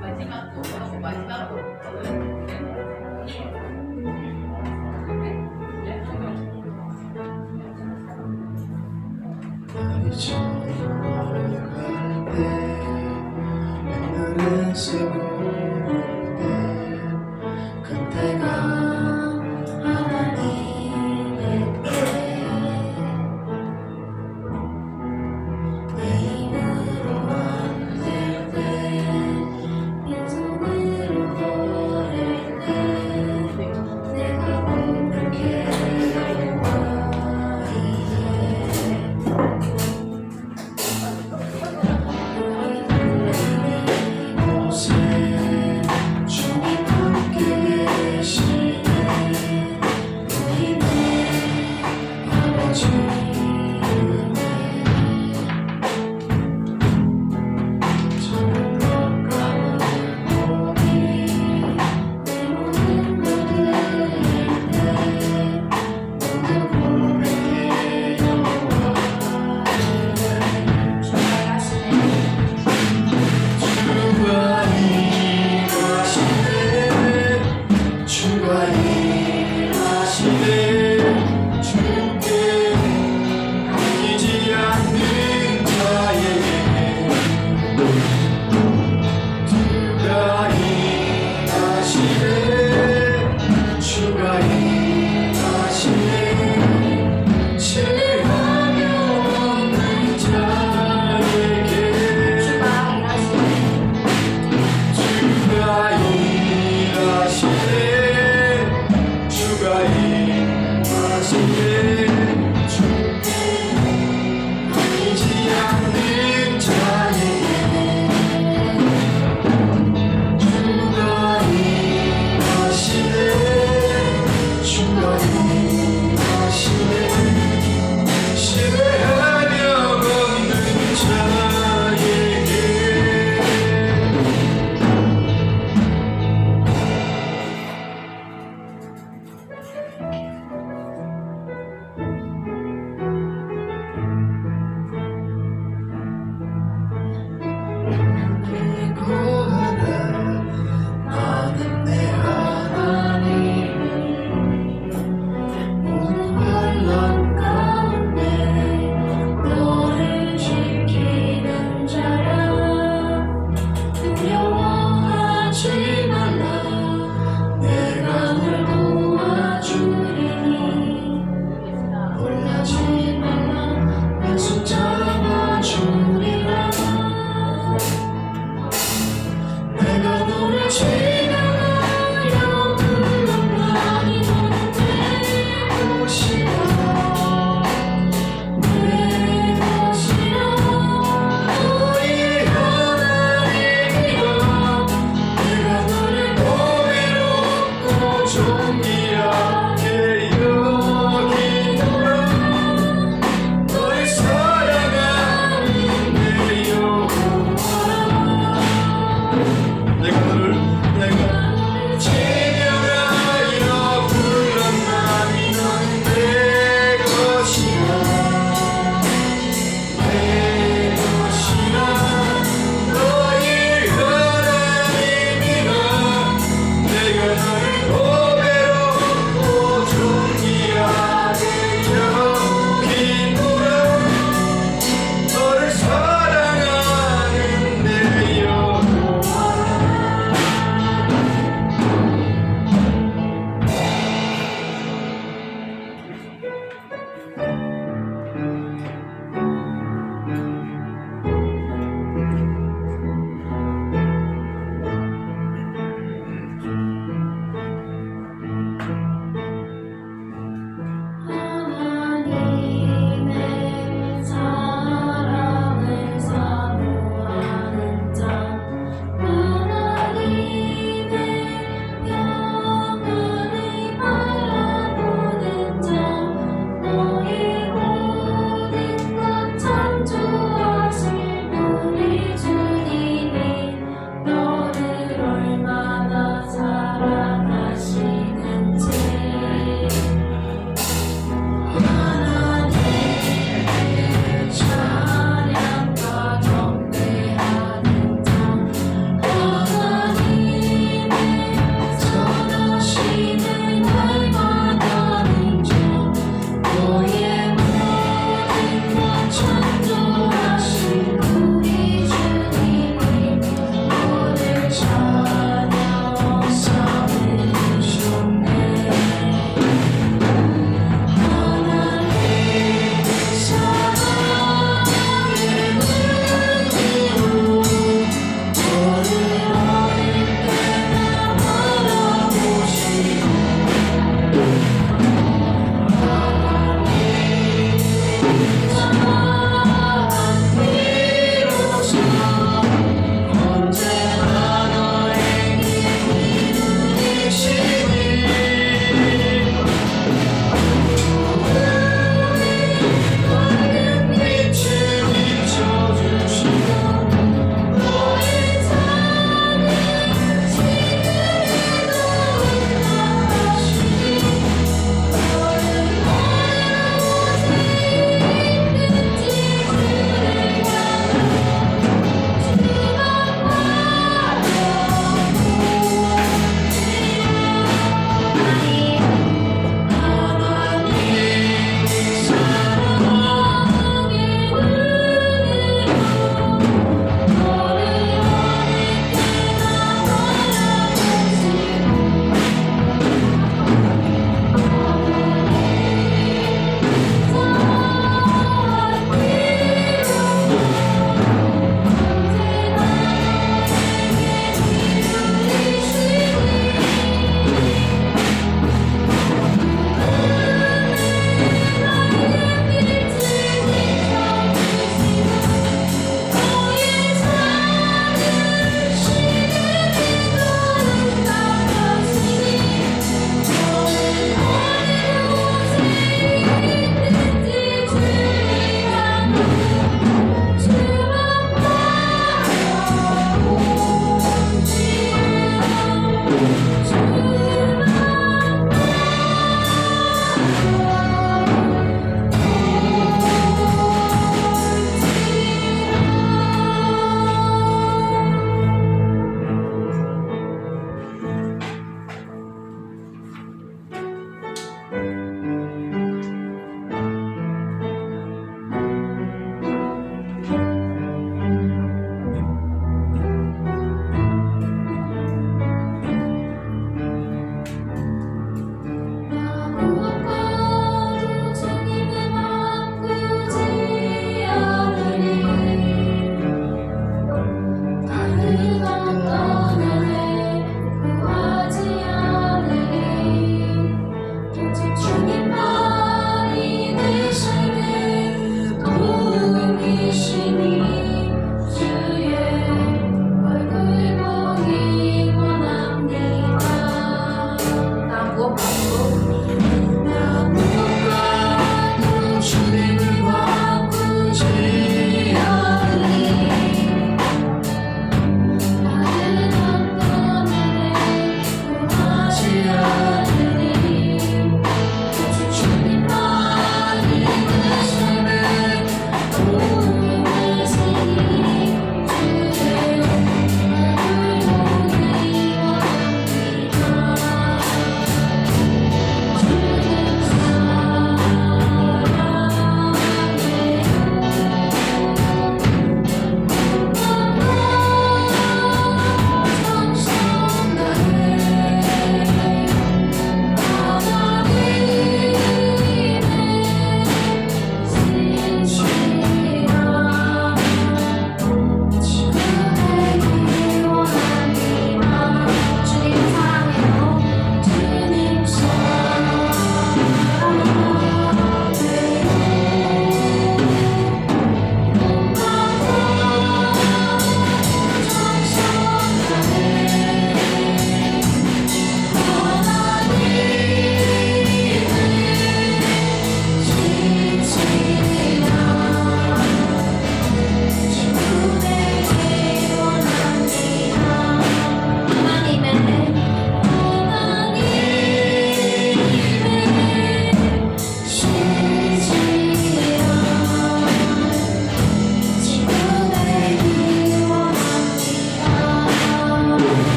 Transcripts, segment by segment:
마지막으로 하고 마지막으로 날이 처음 갈때 하늘에서 보는 게 그때가 하나님의 때 내 힘으로 안될 때 빈손으로 걸을 때 내가 고백해 와 이제 이곳에 주님 함께 계시네 우리네 아버지 은혜 저는 가까운 몸이 내 모든 걸 드릴 때 모두 고백해 여호와 주가 일하시네 주가 일하시네 주께 보이지 않는 자에게 주가 일하시네 주가 일하시네 신뢰하며 없는 자에게 주가 일하시네 주가 일하시네 주께 보이지 않는 자에게 주가 일하시네 주가 일하시네 신뢰하며 없는 자에게 기도하라 나는 내 하나님 모든 환난 가운데 너를 지키는 자야 두려워하지 말라 내가 널 도와주리니 놀라지 말라 내 손 잡아주리라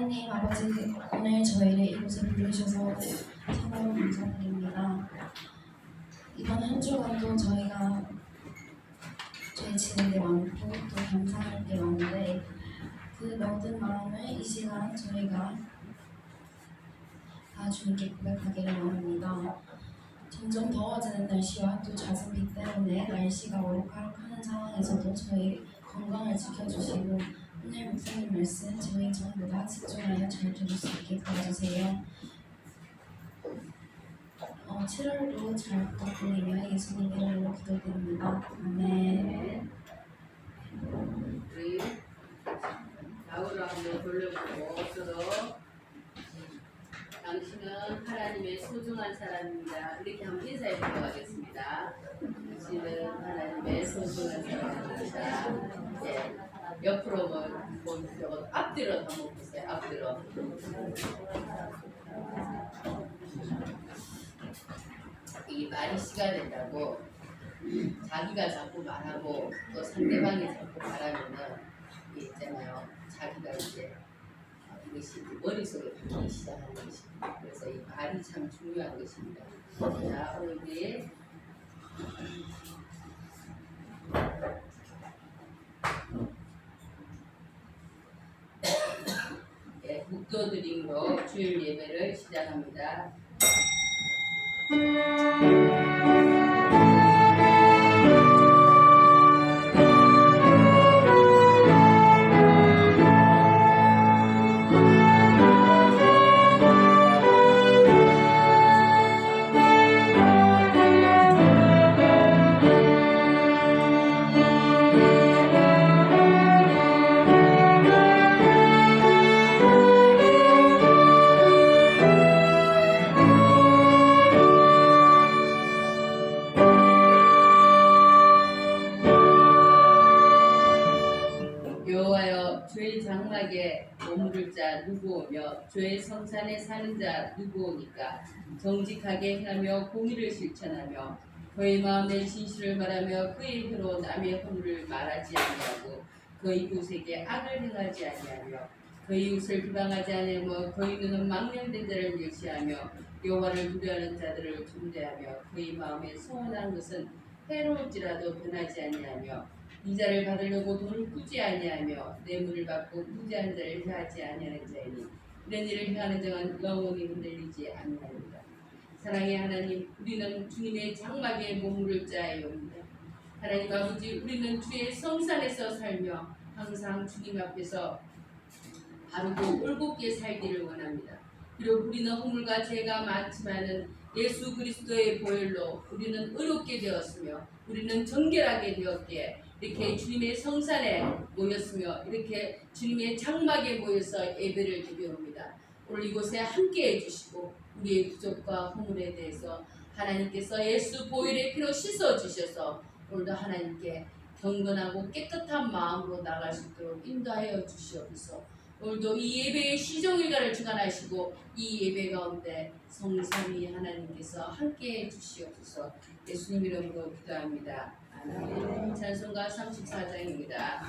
하나님 아버지, 오늘 저희를 이곳에 부르셔서 참으로 감사드립니다. 이번 한 주간도 저희가 죄지는 게 많고 또 감사할 게 많은데, 그 모든 마음을 이 시간 저희가 다 주님께 고백하기를 원합니다. 점점 더워지는 날씨와 또 잦은 비 때문에 날씨가 오락가락하는 상황에서도 저희 건강을 지켜주시고, 오늘 목사님 말씀 저희 전부 다 집중하여 잘 들을 수 있게 도와주세요. 7월도 잘 부탁드리며 예수님 이름으로 기도드립니다. 아멘. 우리 좌우로 한번 돌려보고 서로 당신은 하나님의 소중한 사람입니다. 이렇게 한번 인사해 보도록 하겠습니다. 당신은 하나님의 소중한 사람입니다. 네. 옆으로 뭐 앞뒤로 한번 보세요. 앞뒤로. 이 말이 시가 된다고 자기가 자꾸 말하고 또 상대방이 자꾸 말하면은 이게 있잖아요. 자기가 이제 이것이 머릿속에 들기 시작하는 것입니다. 그래서 이 말이 참 중요한 것입니다. 자, 우리 네, 묵도드림으로 주일 예배를 시작합니다. 여호와여, 죄의 장막에 머무를 자 누구오며 죄의 성산에 사는 자 누구오니까? 정직하게 행하며 공의를 실천하며 그의 마음에 진실을 말하며 그의 혀로 남의 허물을 말하지 아니하고 그의 이웃에게 악을 행하지 아니하며 그의 이웃을 비방하지 아니하며 그의 눈은 망령된 자를 멸시하며 여호와를 두려워하는 자들을 존대하며 그의 마음에 소원한 것은 해로울지라도 변하지 아니하며 이자를 받으려고 돈을 꾸지 아니하며 뇌물을 받고 무지한 자를 해하지 아니하는 자이니 이런 일을 행하는 자는 영원히 흔들리지 아니하리라. 사랑의 하나님, 우리는 주님의 장막에 머무를 자이옵니다. 하나님 아버지, 우리는 주의 성산에서 살며 항상 주님 앞에서 바르고 올곧게 살기를 원합니다. 비록 우리는 허물과 죄가 많지만은 예수 그리스도의 보혈로 우리는 의롭게 되었으며 우리는 정결하게 되었기에 이렇게 주님의 성산에 모였으며 이렇게 주님의 장막에 모여서 예배를 드려옵니다. 오늘 이곳에 함께 해주시고 우리의 부족과 허물에 대해서 하나님께서 예수 보혈의 피로 씻어주셔서 오늘도 하나님께 경건하고 깨끗한 마음으로 나갈 수 있도록 인도하여 주시옵소서. 오늘도 이 예배의 시종일관을 주관하시고 이 예배 가운데 성삼위 하나님께서 함께해 주시옵소서. 예수님 이름으로 기도합니다. 아멘. 찬송가 34장입니다.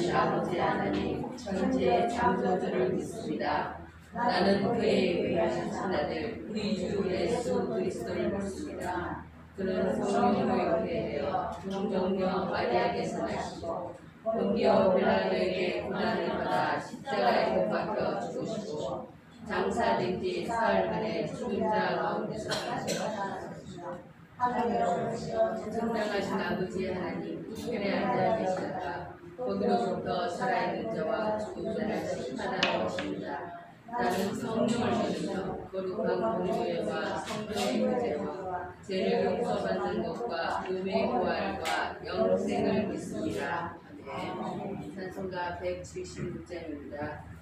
전능하신 아버지 하나님 천지의 창조주를 믿습니다. 나는 그에 의하신 신하들 우리 주 예수 그리스도를 믿습니다. 그는 성령으로 잉태되어 동정녀 마리아께서 나시고 본디오 빌라도에게 고난을 받아 십자가에 못 박혀 죽으시고 장사된 지 사흘 만에 죽은 자 가운데서 살아나셨습니다. 전능하신 아버지 하나님 우편에 앉아 계시다가 거기로부터 살아있는 자와 죽은 자를 심판하는 것입니다. 나는 성령을 믿으며 거룩한 공교회와 성도의 교제와 죄를 용서받는 것과 몸의 부활과 영생을 믿습니다. 아멘. 찬송가 176장입니다.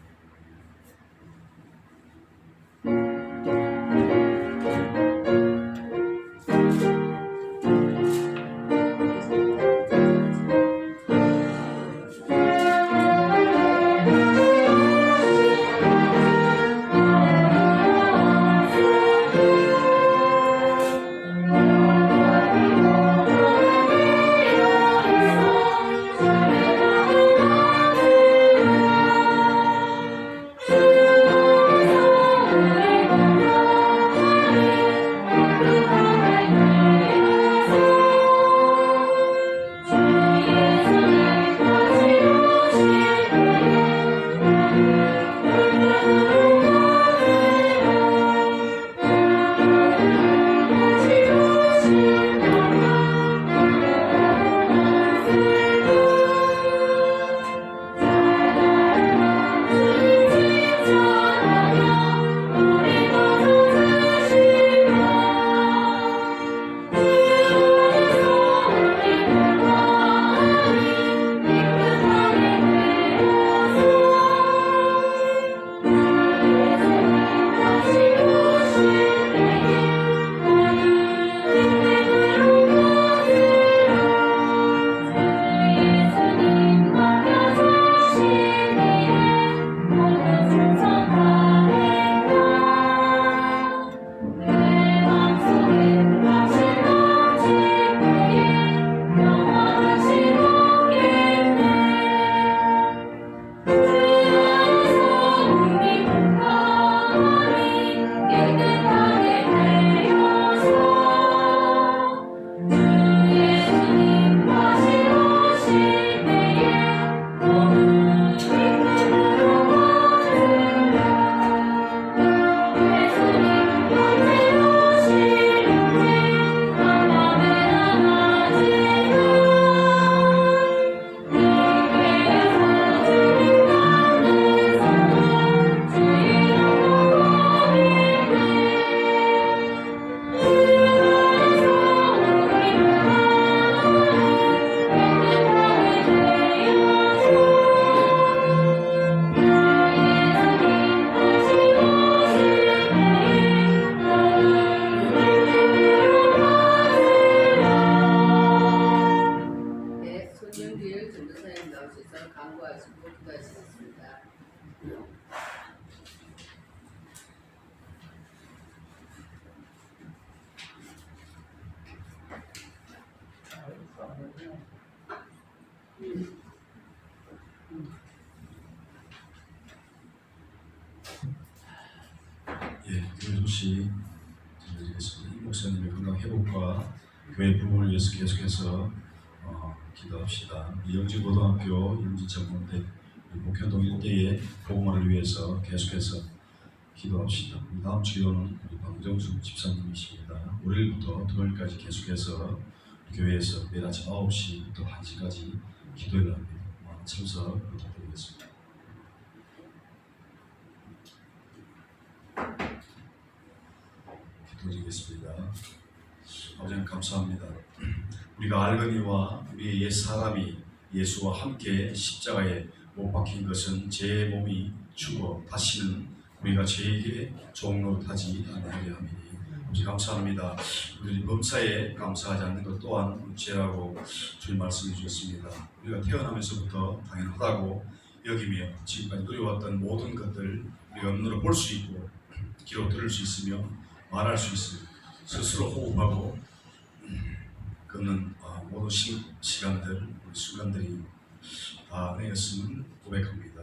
강구하시고 기도하시겠습니다. 교회 소식 전해드리겠습니다. 이 목사님의 건강 회복과 교회 부흥을 위해서 계속해서 기도합시다. 영지고등학교 영지전문대 목현동 일대의 복음화를 위해서 계속해서 기도합시다. 다음 주 기도는 우리 방정숙 집사님이십니다. 월요일부터 토요일까지 계속해서 교회에서 매일 아침 9시부터 1시까지 기도를 합니다. 참석 부탁드리겠습니다. 기도드리겠습니다. 아버지 감사합니다. 우리가 알거니와 우리의 옛 사람이 예수와 함께 십자가에 못 박힌 것은 제 몸이 죽어 다시는 우리가 죄에게 종노릇하지 않으려 함이니 아버지 감사합니다. 우리 범사에 감사하지 않는 것 또한 죄라고 주님 말씀해 주셨습니다. 우리가 태어나면서부터 당연하다고 여기며 지금까지 누려왔던 모든 것들 우리가 눈으로 볼 수 있고 귀로 들을 수 있으며 말할 수 있으며 스스로 호흡하고 걷는 모든 시간들, 우리 순간들이 다 다 은혜였음을 고백합니다.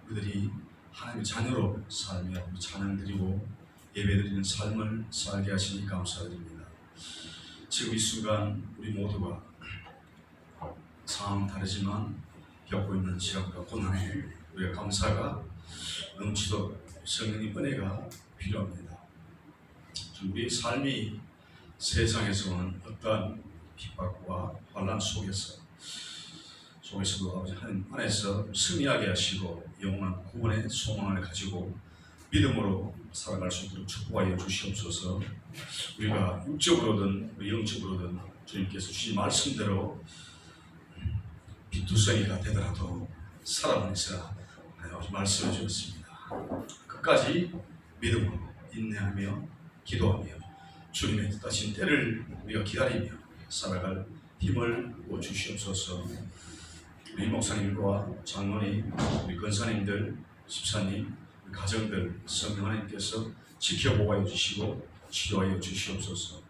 우리들이 하나님의 자녀로 살며 찬양 드리고 예배드리는 삶을 살게 하시니 감사드립니다. 지금 이 순간 우리 모두가 상황 다르지만 겪고 있는 시간과 고난에 우리가 감사가 넘치도록 성령의 은혜가 필요합니다. 우리 삶이 세상에서는 어떠한 핍박과 환난 속에서도 아버지 하나님 안에서 승리하게 하시고 영원한 구원의 소망을 가지고 믿음으로 살아갈 수 있도록 축복하여 주시옵소서. 우리가 육적으로든 영적으로든 주님께서 주신 말씀대로 비투성이가 되더라도 살아보내서 말씀해 주셨습니다. 끝까지 믿음으로 인내하며 기도하며 주님의 뜻하신 때를 우리가 기다리며 살아갈 힘을 주시옵소서. 우리 목사님과 장로님, 우리 권사님들, 집사님, 우리 가정들 성령 하나님께서 지켜보아 주시고 치료하여 주시옵소서.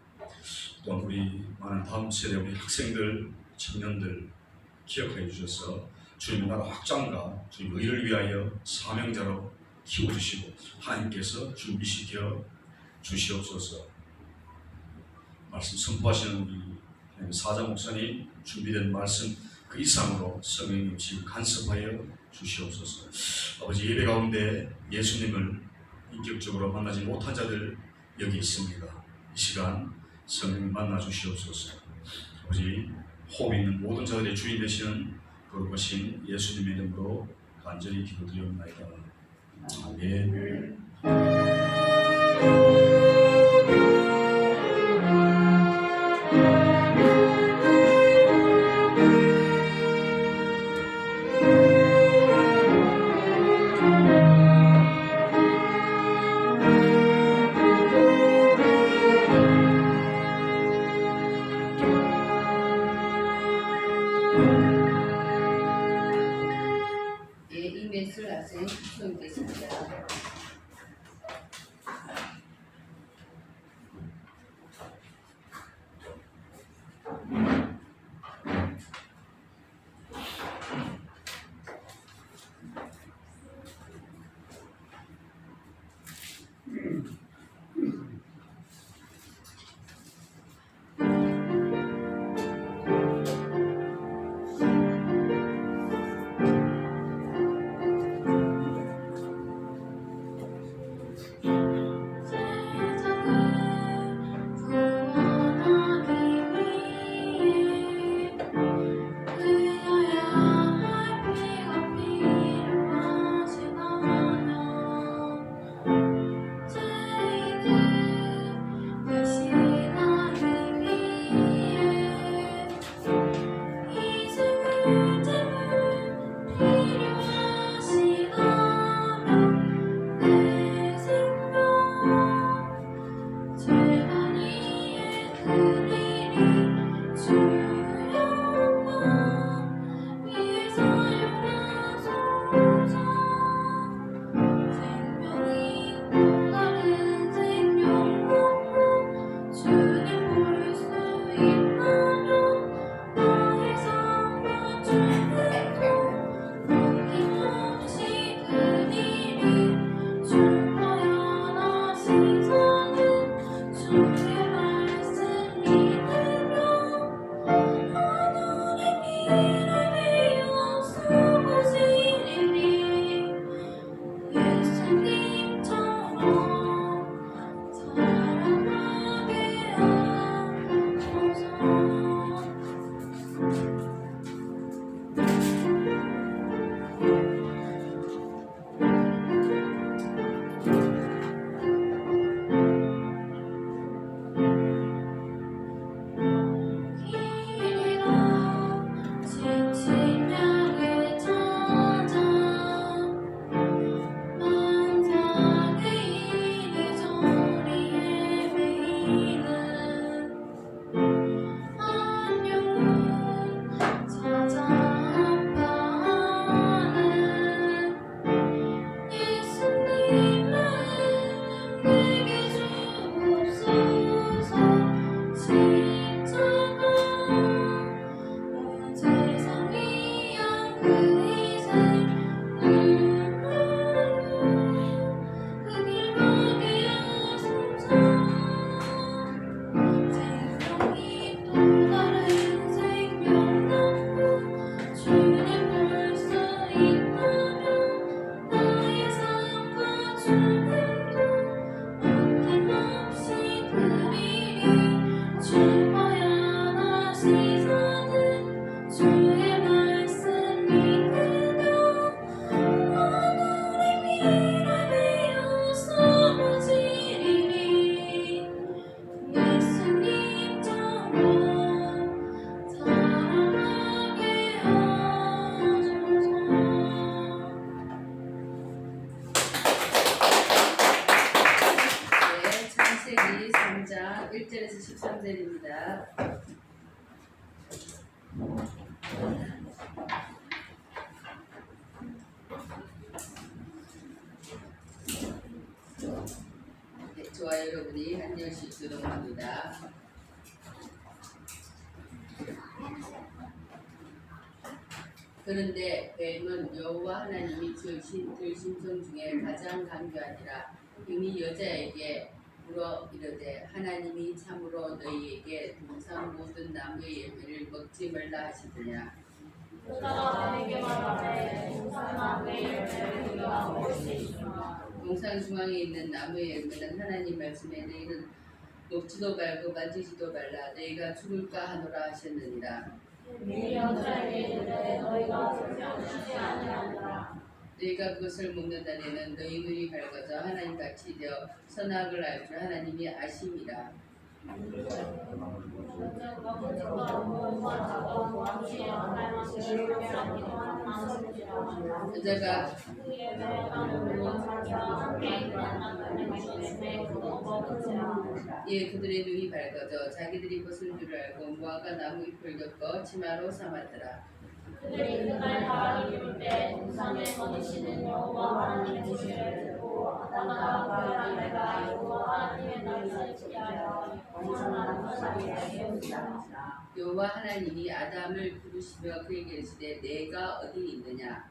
또한 우리 많은 다음 세대 우리 학생들, 청년들 기억하여 주셔서 주님의 나라 확장과 주님의 의를 위하여 사명자로 키워주시고 하나님께서 준비시켜 주시옵소서. 말씀 선포하시는 우리 하나님 사장 목사님 준비된 말씀 그 이상으로 성령님 지금 간섭하여 주시옵소서. 아버지 예배 가운데 예수님을 인격적으로 만나지 못한 자들 여기 있습니다. 이 시간 성령님 만나 주시옵소서. 아버지 호흡 있는 모든 자들의 주인 되시는 거룩하신 예수님의 이름으로 간절히 기도드리옵나이다. 아멘. 이매술 학생 구성되십니다. 1절에서 13절입니다. 네, 저와 여러분이 한 절씩 들어봅니다. 그런데 뱀은 여호와 하나님이 지으신 들짐승 중에 가장 강교하니라. 이미 여자에게 물어 이르되 하나님이 참으로 너희에게 동산 모든 나무의 열매를 먹지 말라 하시더냐. 여자가 내게 말하되 동산 나무의 열매를 우리가 먹을 수 있으나 동산 중앙에 있는 나무의 열매는 하나님 말씀에 너희는 먹지도 말고 만지지도 말라 너희가 죽을까 하노라 하셨느니라. 이 여자에게 이르되 너희가 절대하지 아니하니라. 너희가 그것을 먹는 날에는 너희 눈이 밝아져 하나님같이 되어 선악을 알 줄 하나님이 아심이라. 여자가 예 그들의 눈이 밝아져 자기들이 벗은 줄 알고 무화과 나무 잎을 엮어 치마로 삼았더라. 그들이 그날 바람이 불 때 동산에 거니시는 여호와 하나님의 지시를 듣고 아담과 그가 여호와 하나님의 날짜를 지키하여 동산나무 사이에 세우시라. 여호와 하나님이 아담을 부르시며 그에게 이르시되 내가 어디 있느냐.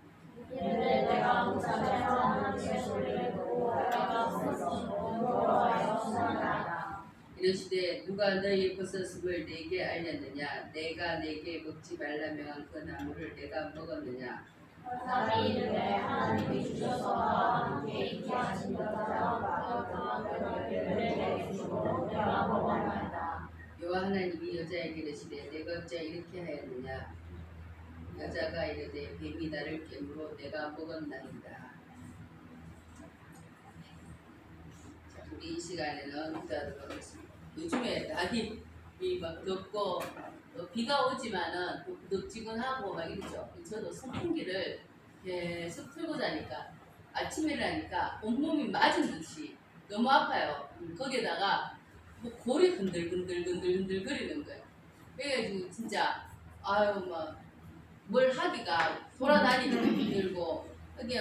이르되 내가 동산에서 하나님의 소리를 듣고 내가 벗었으므로 여호와의 선하나이다. 이르시되 누가 너희 벗었음을 내게 알렸느냐. 내가 내게 먹지 말라 명한 그 나무를 내가 먹었느냐. 사람이 이르되 하나님이 주셔서 나와 함께 있게 하신 여자가 열매를 내게 주시고 내가 먹었나이다. 여호와 하나님이 여자에게 이르시되 내가 어찌 이렇게 하였느냐. 여자가 이르되 뱀이 나를 깨물어 내가 먹었나이다. 자, 우리 이 시간에는 기도하도록 하겠습니다. 요즘에 낙이 막 덥고 또 비가 오지만은 또 덥지근하고 막 이러죠. 저도 선풍기를 계속 틀고 자니까 아침에 일어나니까 온몸이 맞은 듯이 너무 아파요. 거기에다가 뭐 골이 흔들흔들 거리는 거예요. 그래가지고 진짜 아유 막 뭘 하기가 돌아다니기도 힘들고 그게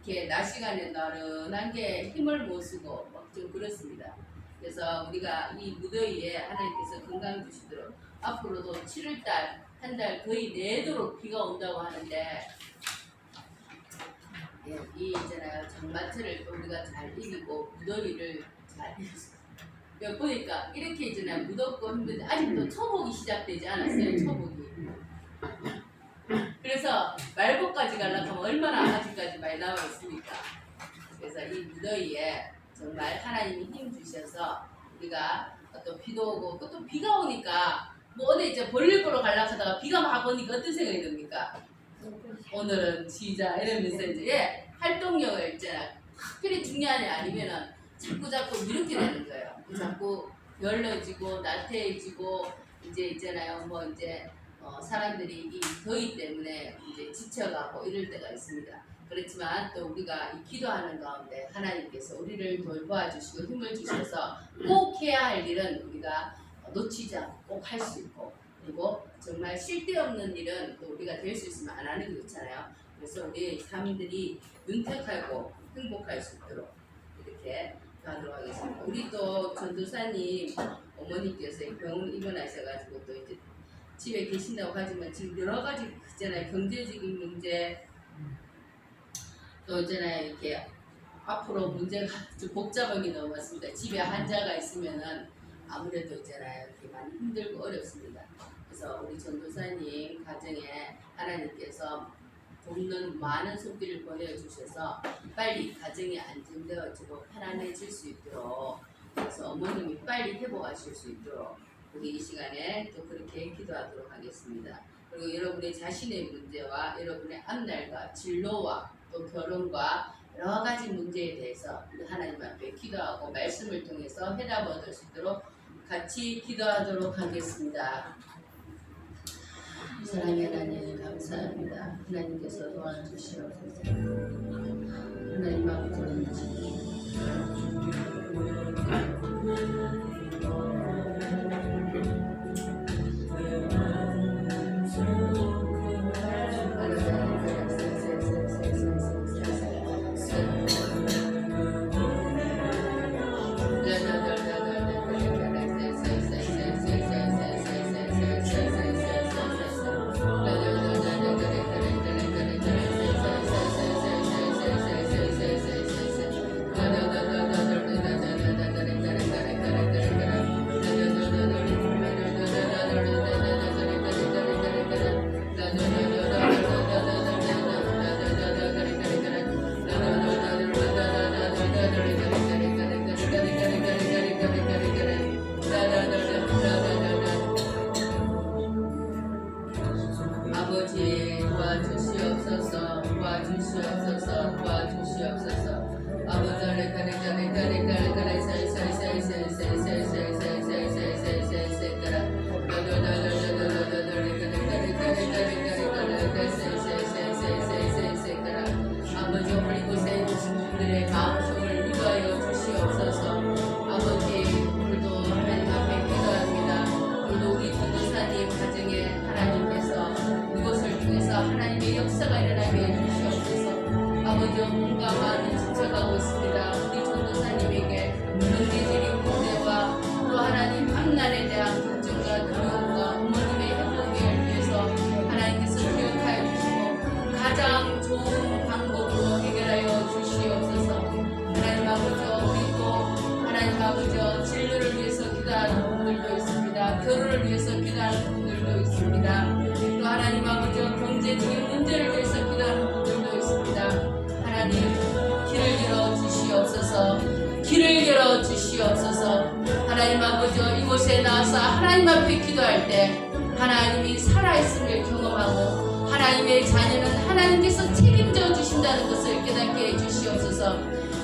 이렇게 낮 시간에 나른한 게 힘을 못 쓰고 막 좀 그렇습니다. 그래서 우리가 이 무더위에 하나님께서 건강 주시도록 앞으로도 7월달 한 달 거의 내도록 비가 온다고 하는데 예, 이 있잖아요 장마철을 또 우리가 잘 이기고 무더위를 잘 이겼어요. 보니까 이렇게 있잖아요 무덥고 힘든데 아직도 초복이 시작되지 않았어요. 초복이. 그래서 말복까지 가려면 얼마나 아직까지 많이 남아 있습니까? 그래서 이 무더위에 정말 하나님이 힘 주셔서 우리가 또 비도 오고 또 비가 오니까 뭐 어디 이제 볼일 보러 가려고 하다가 비가 막 오니까 어떤 생각이 듭니까? 오늘은 쉬자 이러면서 이제 활동력을 있잖아 특별히 중요한 일 아니면은 자꾸 이렇게 되는 거예요. 자꾸 열러지고 나태해지고 이제 있잖아요 뭐 이제 사람들이 이 더위 때문에 이제 지쳐가고 이럴 때가 있습니다. 그렇지만 또 우리가 이 기도하는 가운데 하나님께서 우리를 돌봐주시고 힘을 주셔서 꼭 해야 할 일은 우리가 놓치지 않고 꼭 할 수 있고 그리고 정말 쓸데없는 일은 또 우리가 될 수 있으면 안 하는 게 좋잖아요. 그래서 우리 삶들이 윤택하고 행복할 수 있도록 이렇게 하도록 하겠습니다. 우리 또 전도사님 어머니께서 병원 입원하셔가지고 또 이제 집에 계신다고 하지만 지금 여러 가지 있잖아요. 경제적인 문제 또 있잖아요. 이렇게 앞으로 문제가 좀 복잡하게 너무 많습니다. 집에 환자가 있으면은 아무래도 있잖아요. 이렇게 많이 힘들고 어렵습니다. 그래서 우리 전도사님 가정에 하나님께서 돕는 많은 손길을 보내주셔서 빨리 가정이 안정되어지고 편안해질 수 있도록 그래서 어머님이 빨리 회복하실 수 있도록 우리 이 시간에 또 그렇게 기도하도록 하겠습니다. 그리고 여러분의 자신의 문제와 여러분의 앞날과 진로와 또 결혼과 여러 가지 문제에 대해서 우리 하나님 앞에 기도하고 말씀을 통해서 해답을 얻을 수 있도록 같이 기도하도록 하겠습니다. 사랑의 하나님 감사합니다. 하나님께서 도와주시옵소서. 하나님 아버지 주시옵소서. 도와주시옵소서. 아버지 아버지 오늘 이곳에 오신 분들의 마음속을 위로하여 주시옵소서. 아버지 오늘도 하나님 앞에 기도합니다. 오늘도 우리 전도사님 가정에 하나님께서 이곳을 통해서 하나님의 역사가 일어나게 해주시옵소서. 아버지 온갖 마음이 지쳐가고 있습니다. 우리 전도사님에게 경제적인 문제와 또 하나님 앞날에 대한 걱정과 두려움과 어머님의 행복을 위해서 하나님께서 교육하여 주시고 가장 좋은 방법으로 해결하여 주시옵소서. 하나님 아버지 우리 또 하나님 아버지 진로를 위해서 기도하는 분들도 있습니다. 결혼을 위해서 기도하는 분들도 있습니다. 또 하나님 아버지 경제적인 문제를 위해서 기도하는 분들도 있습니다. 하나님 길을 열어 주시옵소서. 길을 열어 주시옵소서. 하나님 아버지 이곳에 나와서 하나님 앞에 기도할 때 하나님이 살아있음을 경험하고 하나님의 자녀는 하나님께서 책임져 주신다는 것을 깨닫게 해주시옵소서.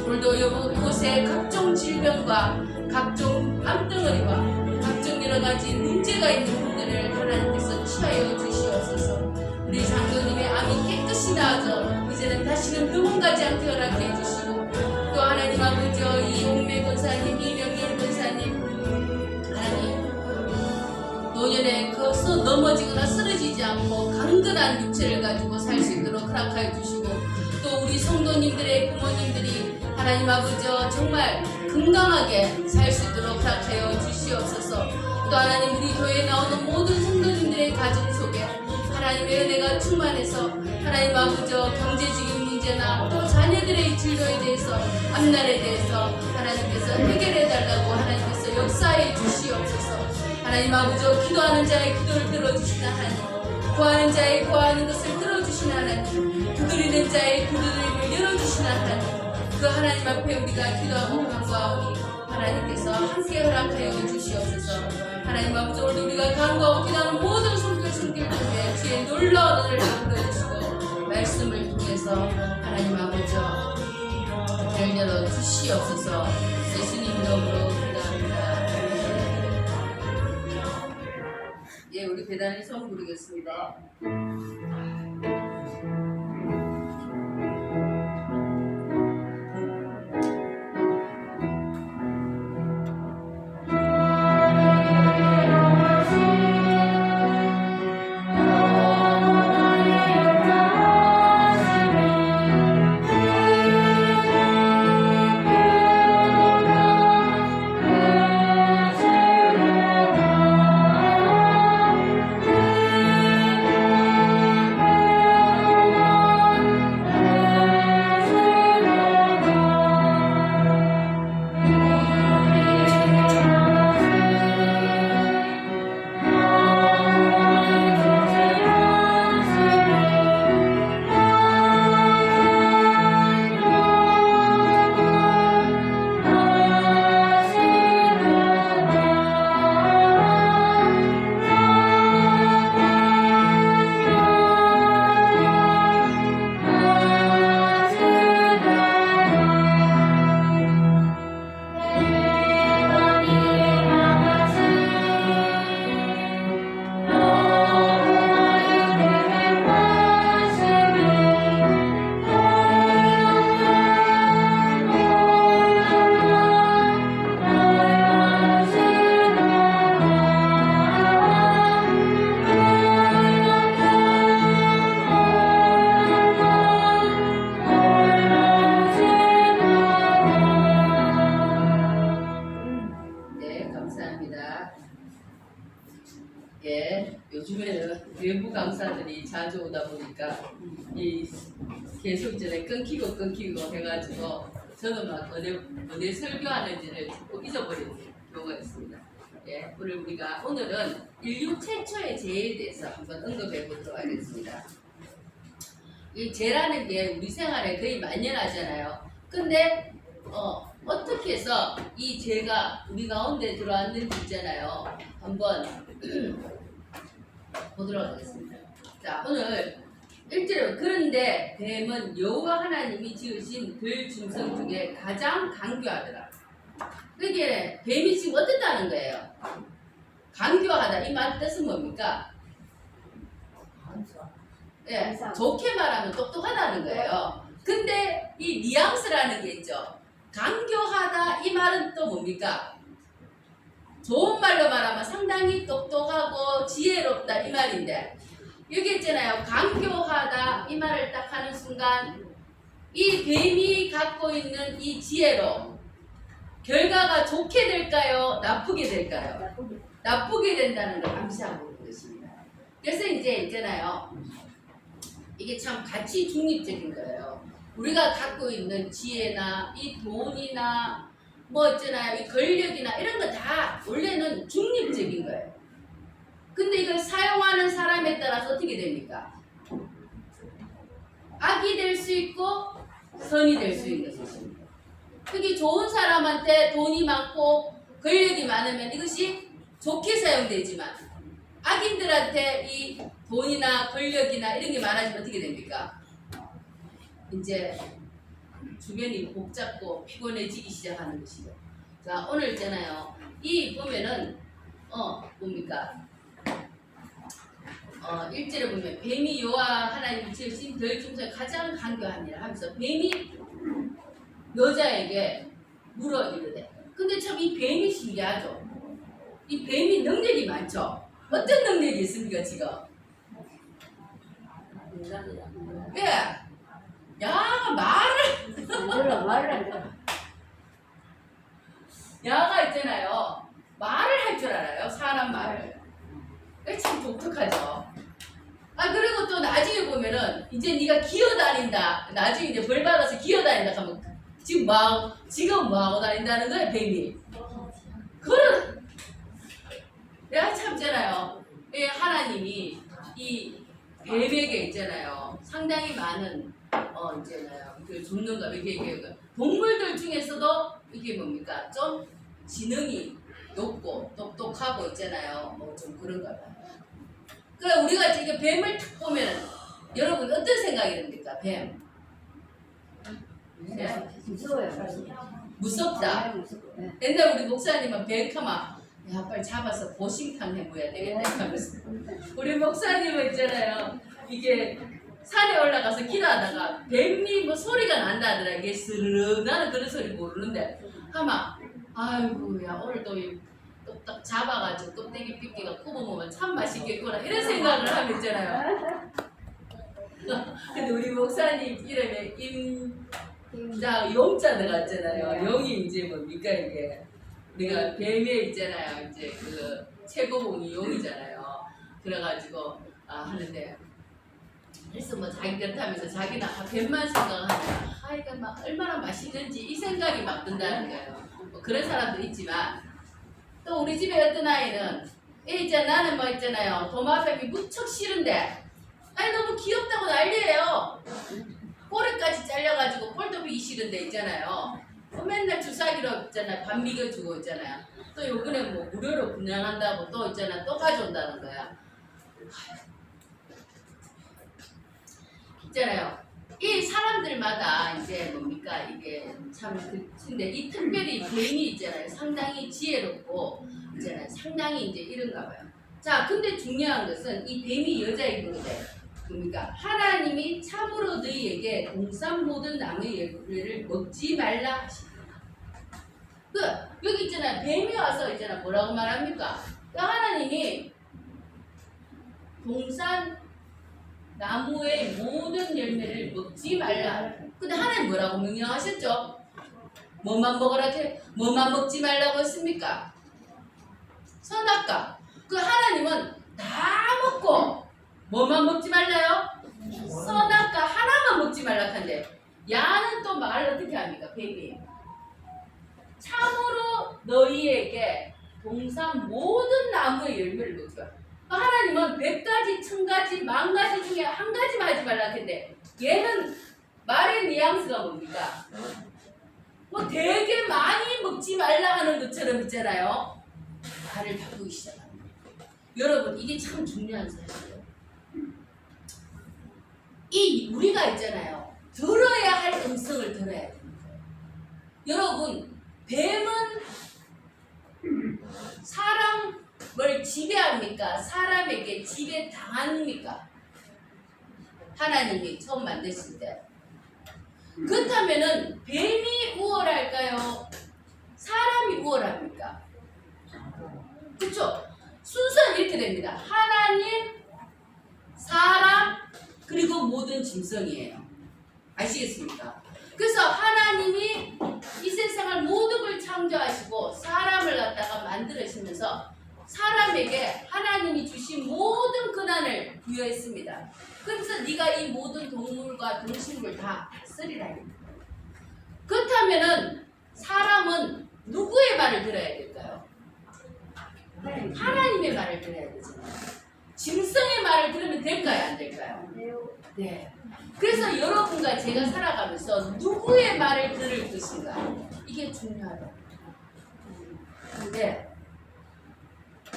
오늘도 이곳에 각종 질병과 각종 암덩어리와 각종 여러가지 문제가 있는 분들을 하나님께서 치하여 주시옵소서. 우리 장로님의 암이 깨끗이 나아져 이제는 다시는 병원가지 않게 허락해 주시고 또 하나님 아버지 이홍매 권사님, 이명길 권사님 하나님 노년에 거기서 넘어지거나 쓰러지지 않고 강건한 육체를 가지고 살 수 있도록 허락하여 주시고 또 우리 성도님들의 부모님들이 하나님 아버지 정말 건강하게 살 수 있도록 허락하여 주시옵소서. 또 하나님 우리 교회에 나오는 모든 성도님들의 가정 속에 하나님의 은혜가 충만해서 하나님 아버지 경제적인 문제나 또 자녀들의 진로에 대해서 앞날에 대해서 하나님께서 해결해달라고 하나님께서 역사해 주시옵소서. 하나님 아버지 기도하는 자의 기도를 들어주시는 하나님, 구하는 자의 구하는 것을 들어주시는 하나님, 두드리는 자의 두드림을 열어주시는 하나님, 그 하나님 앞에 우리가 기도하고 간구하오니 하나님께서 함께 허락하여 주시옵소서. 하나님 아버지 오늘도 우리가 간구하고 기도하는 모든 손길 중에 주의 놀라운 은혜를 베풀어주시고 말씀을 통해서 하나님 아버지 길을 열어 주시옵소서. 예수님 이름으로 기도합니다. 예, 우리 배단이 성 부르겠습니다. 요즘에는 외부 강사들이 자주 오다 보니까 이 계속 전에 끊기고 해가지고 저는 막 어디 설교하는지를 자꾸 잊어버리는 경우가 있습니다. 예, 오늘은 인류 최초의 재해에 대해서 한번 언급해 보도록 하겠습니다. 이 재라는 게 우리 생활에 거의 만연하잖아요. 근데 어떻게 해서 이 재가 우리 가운데 들어왔는지 있잖아요. 한번 보도록 하겠습니다. 자, 오늘 1절에 그런데 뱀은 여호와 하나님이 지으신 들 중성 중에 가장 강교하더라. 그게 뱀이 지금 어떻다는 거예요? 강교하다. 이 말 뜻은 뭡니까? 예, 좋게 말하면 똑똑하다는 거예요. 근데 이 뉘앙스라는 게 있죠. 강교하다 이 말은 또 뭡니까? 좋은 말로 말하면 상당히 똑똑하고 지혜롭다 이 말인데 여기 있잖아요. 강교하다 이 말을 딱 하는 순간 이 뱀이 갖고 있는 이 지혜로 결과가 좋게 될까요? 나쁘게 될까요? 나쁘게 된다는 걸 암시하고 있는 것입니다. 그래서 이제 있잖아요. 이게 참 가치 중립적인 거예요. 우리가 갖고 있는 지혜나 이 돈이나 뭐 있잖아요. 이 권력이나 이런 거 다 원래는 중립적인 거예요. 근데 이걸 사용하는 사람에 따라서 어떻게 됩니까? 악이 될 수 있고 선이 될 수 있는 것입니다. 특히 좋은 사람한테 돈이 많고 권력이 많으면 이것이 좋게 사용되지만 악인들한테 이 돈이나 권력이나 이런 게 많아지면 어떻게 됩니까? 이제 주변이 복잡고 피곤해지기 시작하는 것이죠. 자, 오늘 있잖아요. 이 보면은 뭡니까? 1절에 보면 뱀이 여호와 하나님이 지으신 들 중에서 가장 강교하니라 하면서 뱀이 여자에게 물어 이르되. 근데 참 이 뱀이 신기하죠. 이 뱀이 능력이 많죠. 어떤 능력이 있습니까 지금? 예, 야가 야가 있잖아요. 말을 할 줄 알아요. 사람 말을. 참 독특하죠. 아 그리고 또 나중에 보면은 이제 네가 기어다닌다. 나중에 이제 벌 받아서 기어다닌다 하면 지금 뭐 하고 다닌다는 거예요 뱀이. 그런 내가 참잖아요. 하나님이 이 뱀에게 있잖아요. 상당히 많은 있잖아요. 그 죽는가 이게 동물들 중에서도 이게 뭡니까? 좀 지능이 높고 똑똑하고 있잖아요. 뭐 좀 그런가 봐요. 그러니까 우리가 지금 뱀을 탁 보면 여러분 어떤 생각이 듭니까? 뱀. 네? 무섭다. 옛날 우리 목사님은 뱀 하면 야 빨리 잡아서 보신탕 해보야 되겠다 하면서 우리 목사님은 있잖아요. 이게 산에 올라가서 기도하다가 뱀이 뭐 소리가 난다 하더라. 이게 스르르 나는 그런 소리 모르는데 하마 아이고 야 오늘 또 딱 잡아가지고 껍데기 삐끼가 굽어먹으면 참 맛있겠구나 이런 생각을 하면 있잖아요. 근데 우리 목사님 이름에 임자 용자 들어갔잖아요. 용이 이제 뭡니까 이게 우리가 뱀에 있잖아요. 이제 그 최고봉이 용이잖아요. 그래가지고 하는데 그래서 뭐 자기 그렇다면서 자기는 뱀만 생각하니까 이거 막 얼마나 맛있는지 이 생각이 막 든다는 거예요. 뭐 그런 사람도 있지만 또 우리 집에 어떤 아이는 이제 나는 뭐 있잖아요. 도마뱀이 무척 싫은데 아니 너무 귀엽다고 난리예요. 꼬리까지 잘려가지고 폴더비 싫은데 있잖아요. 맨날 주사기로 있잖아요. 밥 먹여주고 있잖아요. 또 요번에 뭐 무료로 분양한다고 또 있잖아. 또 가져온다는 거야. 있잖아요. 이 사람들마다 이제 뭡니까 이게 참 근데 이 특별히 뱀이 있잖아요. 상당히 지혜롭고 있잖아요. 상당히 이제 이런가 봐요. 자, 근데 중요한 것은 이 뱀이 여자이건데 뭡니까 하나님이 참으로 너희에게 동산 모든 나무의 열매를 먹지 말라 하십니다. 여기 있잖아요. 뱀이 와서 있잖아 뭐라고 말합니까? 하나님이 동산 나무의 모든 열매를 먹지 말라. 근데 하나님 뭐라고 명령하셨죠? 뭐만 먹으라 뭐만 먹지 말라고 했습니까? 선악과. 그 하나님은 다 먹고 뭐만 먹지 말라요? 선악과 하나만 먹지 말라 한데 야는 또 말을 어떻게 합니까? 뱀이 참으로 너희에게 동산 모든 나무의 열매를 먹지 말라. 하나님은 100가지, 1000가지, 10,000가지 중에 한 가지만 하지 말라 했는데 얘는 말의 뉘앙스가 뭡니까? 뭐 되게 많이 먹지 말라 하는 것처럼 있잖아요. 말을 바꾸기 시작합니다. 여러분 이게 참 중요한 사실이에요. 이 우리가 있잖아요. 들어야 할 음성을 들어야 됩니다. 여러분, 뱀은 사람을 지배합니까? 사람에게 지배당합니까? 하나님이 처음 만드실 때. 그렇다면은 뱀이 우월할까요? 사람이 우월합니까? 그렇죠? 순서는 이렇게 됩니다. 하나님, 사람, 그리고 모든 짐승이에요. 아시겠습니까? 그래서 하나님이 이 세상을 모든 걸 창조하시고 사람을 갖다가 만들으시면서 사람에게 하나님이 주신 모든 권한을 부여했습니다. 그래서 네가 이 모든 동물과 동식물을 다 쓰리라. 그렇다면은 사람은 누구의 말을 들어야 될까요? 하나님의 말을 들어야 되잖아요. 짐승의 말을 들으면 될까요? 안 될까요? 네. 그래서 여러분과 제가 살아가면서 누구의 말을 들을 것인가? 이게 중요하다. 근데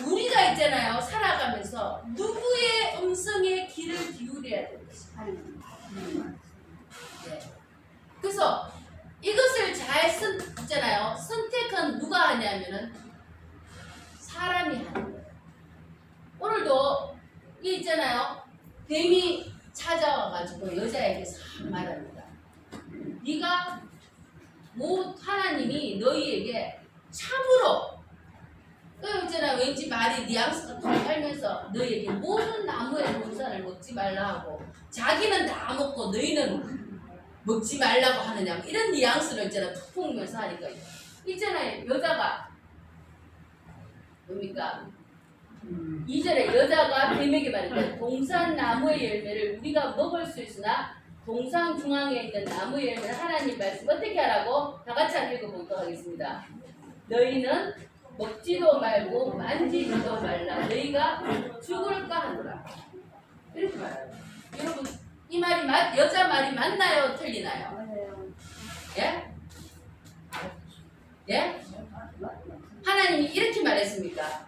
우리가 있잖아요. 살아가면서 누구의 음성에 귀를 기울여야 되는 것인가? 네. 그래서 이것을 잘 있잖아요. 선택은 누가 하냐면은 사람이 하는 거예요. 오늘도 이 있잖아요. 뱀이 찾아와가지고 여자에게 싹 말합니다. 네가 하나님이 너희에게 참으로 있잖아요. 왠지 말이 뉘앙스가 달면서 너희에게 모든 나무의 동산을 먹지 말라 하고 자기는 다 먹고 너희는 먹지 말라고 하느냐 이런 뉘앙스를 있잖아요. 툭 보면서 하니까 있잖아요. 여자가 뭡니까? 2절에 여자가 뱀에게 말했다. 동산 나무의 열매를 우리가 먹을 수 있으나 동산 중앙에 있는 나무의 열매를 하나님 말씀 어떻게 하라고? 다 같이 읽어보도록 하겠습니다. 너희는 먹지도 말고 만지지도 말라. 너희가 죽을까 하노라. 이렇게 말해요. 여러분 이 말이 여자 말이 맞나요? 틀리나요? 예? 예? 하나님이 이렇게 말했습니까?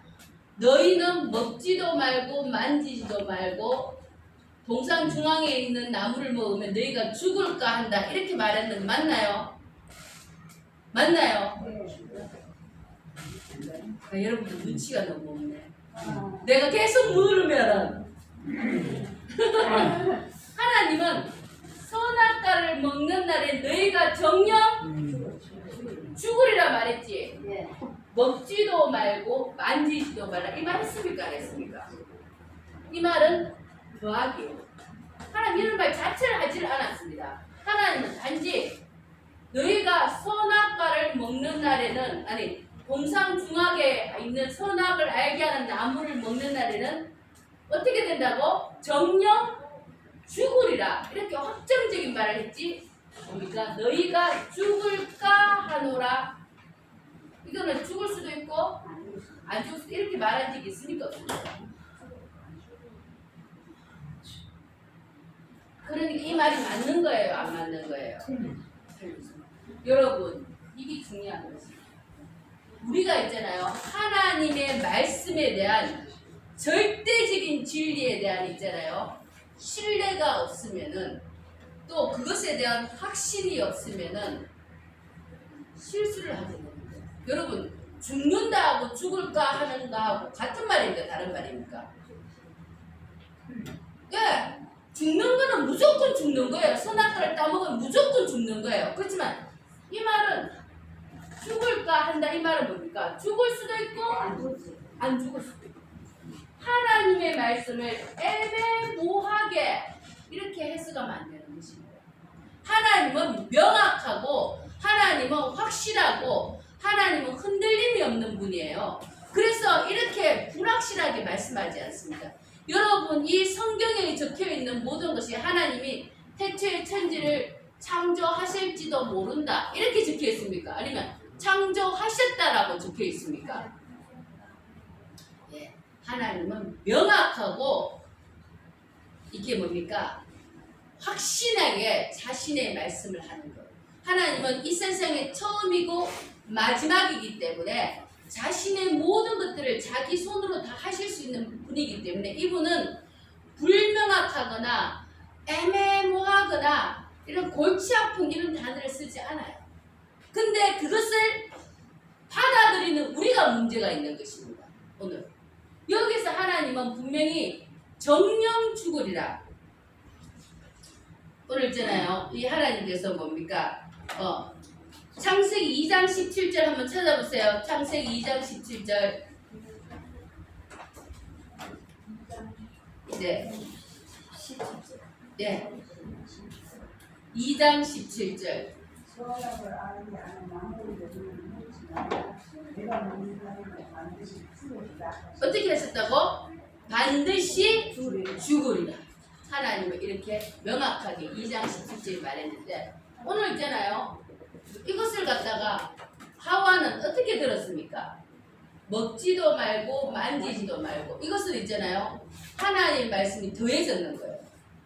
너희는 먹지도 말고 만지지도 말고 동산 중앙에 있는 나무를 먹으면 너희가 죽을까 한다. 이렇게 말했는데 맞나요? 맞나요? 아, 여러분들 눈치가 너무 없네. 내가 계속 물으면은 하나님은 선악과를 먹는 날에 너희가 정녕 죽으리라 말했지. 먹지도 말고 만지지도 말라. 이 말 했습니까? 안 했습니까? 이 말은 더하기예요. 하나님 이런 말 자체를 하지 않았습니다. 하나님은 단지 너희가 선악과를 먹는 날에는 동산 중앙에 있는 선악을 알게 하는 나무를 먹는 날에는 어떻게 된다고? 정녕 죽으리라. 이렇게 확정적인 말을 했지. 뭡니까? 너희가 죽을까 하노라. 이거는 죽을 수도 있고 안 죽을 수도 이렇게 말한 적이 있습니까? 없습니까? 그러니까 이 말이 맞는 거예요? 안 맞는 거예요? 여러분 이게 중요한 것입니다. 우리가 있잖아요. 하나님의 말씀에 대한 절대적인 진리에 대한 있잖아요. 신뢰가 없으면은 또 그것에 대한 확신이 없으면은 실수를 하게 됩니다. 여러분 죽는다 하고 죽을까 하는가 하고 같은 말입니까? 다른 말입니까? 예, 죽는 거는 무조건 죽는 거예요. 선악과를 따먹으면 무조건 죽는 거예요. 그렇지만 이 말은 죽을까 한다. 이 말은 뭡니까? 죽을 수도 있고 안 죽을 수도 있고 하나님의 말씀을 애매모호하게 이렇게 해석하면 안 되는 것입니다. 하나님은 명확하고 하나님은 확실하고 하나님은 흔들림이 없는 분이에요. 그래서 이렇게 불확실하게 말씀하지 않습니다. 여러분 이 성경에 적혀있는 모든 것이 하나님이 태초에 천지를 창조하실지도 모른다 이렇게 적혀있습니까? 아니면 창조하셨다라고 적혀있습니까? 예, 하나님은 명확하고 이게 뭡니까? 확신하게 자신의 말씀을 하는 거예요. 하나님은 이 세상의 처음이고 마지막이기 때문에 자신의 모든 것들을 자기 손으로 다 하실 수 있는 분이기 때문에 이분은 불명확하거나 애매모호하거나 이런 골치 아픈 이런 단어를 쓰지 않아요. 근데 그것을 받아들이는 우리가 문제가 있는 것입니다. 오늘 여기서 하나님은 분명히 정령 죽으리라. 오늘 있잖아요. 이 하나님께서 뭡니까? 창세기 2장 17절 한번 찾아보세요. 창세기 2장 17절. 네. 네. 2장 17절. 수학을 아는 나무를 묻지만 내가 먹는 사람은 반드시 죽으리라. 어떻게 하셨다고? 반드시 죽으리라. 하나님은 이렇게 명확하게 2장 17절에 말했는데 오늘 있잖아요. 이것을 갖다가 하와는 어떻게 들었습니까? 먹지도 말고 만지지도 말고 이것을 있잖아요. 하나님 말씀이 더해졌는 거예요.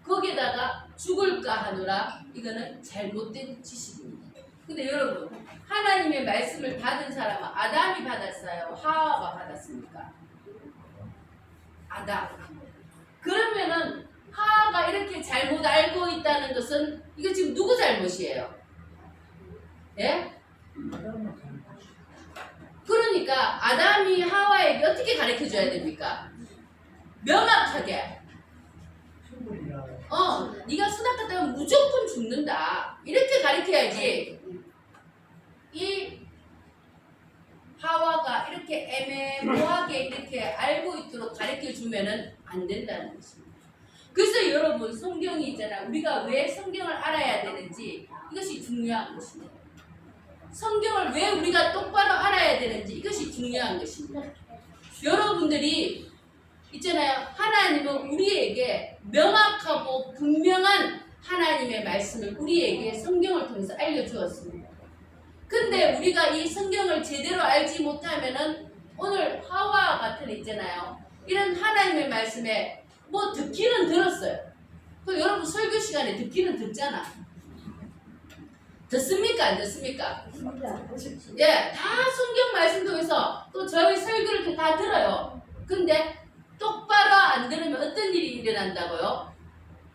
거기에다가 죽을까 하노라. 이거는 잘못된 지식입니다. 근데 여러분 하나님의 말씀을 받은 사람은 아담이 받았어요? 하와가 받았습니까? 아담. 그러면은 하와가 이렇게 잘못 알고 있다는 것은 이거 지금 누구 잘못이에요? 예? 그러니까 아담이 하와에게 어떻게 가르쳐 줘야 됩니까? 명확하게 네가 수납 갔다 가면 무조건 죽는다 이렇게 가르쳐야지. 이 하와가 이렇게 애매모호하게 이렇게 알고 있도록 가르쳐 주면은 안 된다는 것입니다. 그래서 여러분 성경이 있잖아. 우리가 왜 성경을 알아야 되는지 이것이 중요한 것입니다. 성경을 왜 우리가 똑바로 알아야 되는지 이것이 중요한 것입니다. 여러분들이 있잖아요. 하나님은 우리에게 명확하고 분명한 하나님의 말씀을 우리에게 성경을 통해서 알려주었습니다. 근데 우리가 이 성경을 제대로 알지 못하면은 오늘 하와 같은 있잖아요. 이런 하나님의 말씀에 뭐 듣기는 들었어요. 그 여러분 설교 시간에 듣기는 듣잖아. 듣습니까? 안 듣습니까? 예, 다 성경 말씀 통해서 또 저희 설교를 다 들어요. 근데 똑바로 안 들으면 어떤 일이 일어난다고요?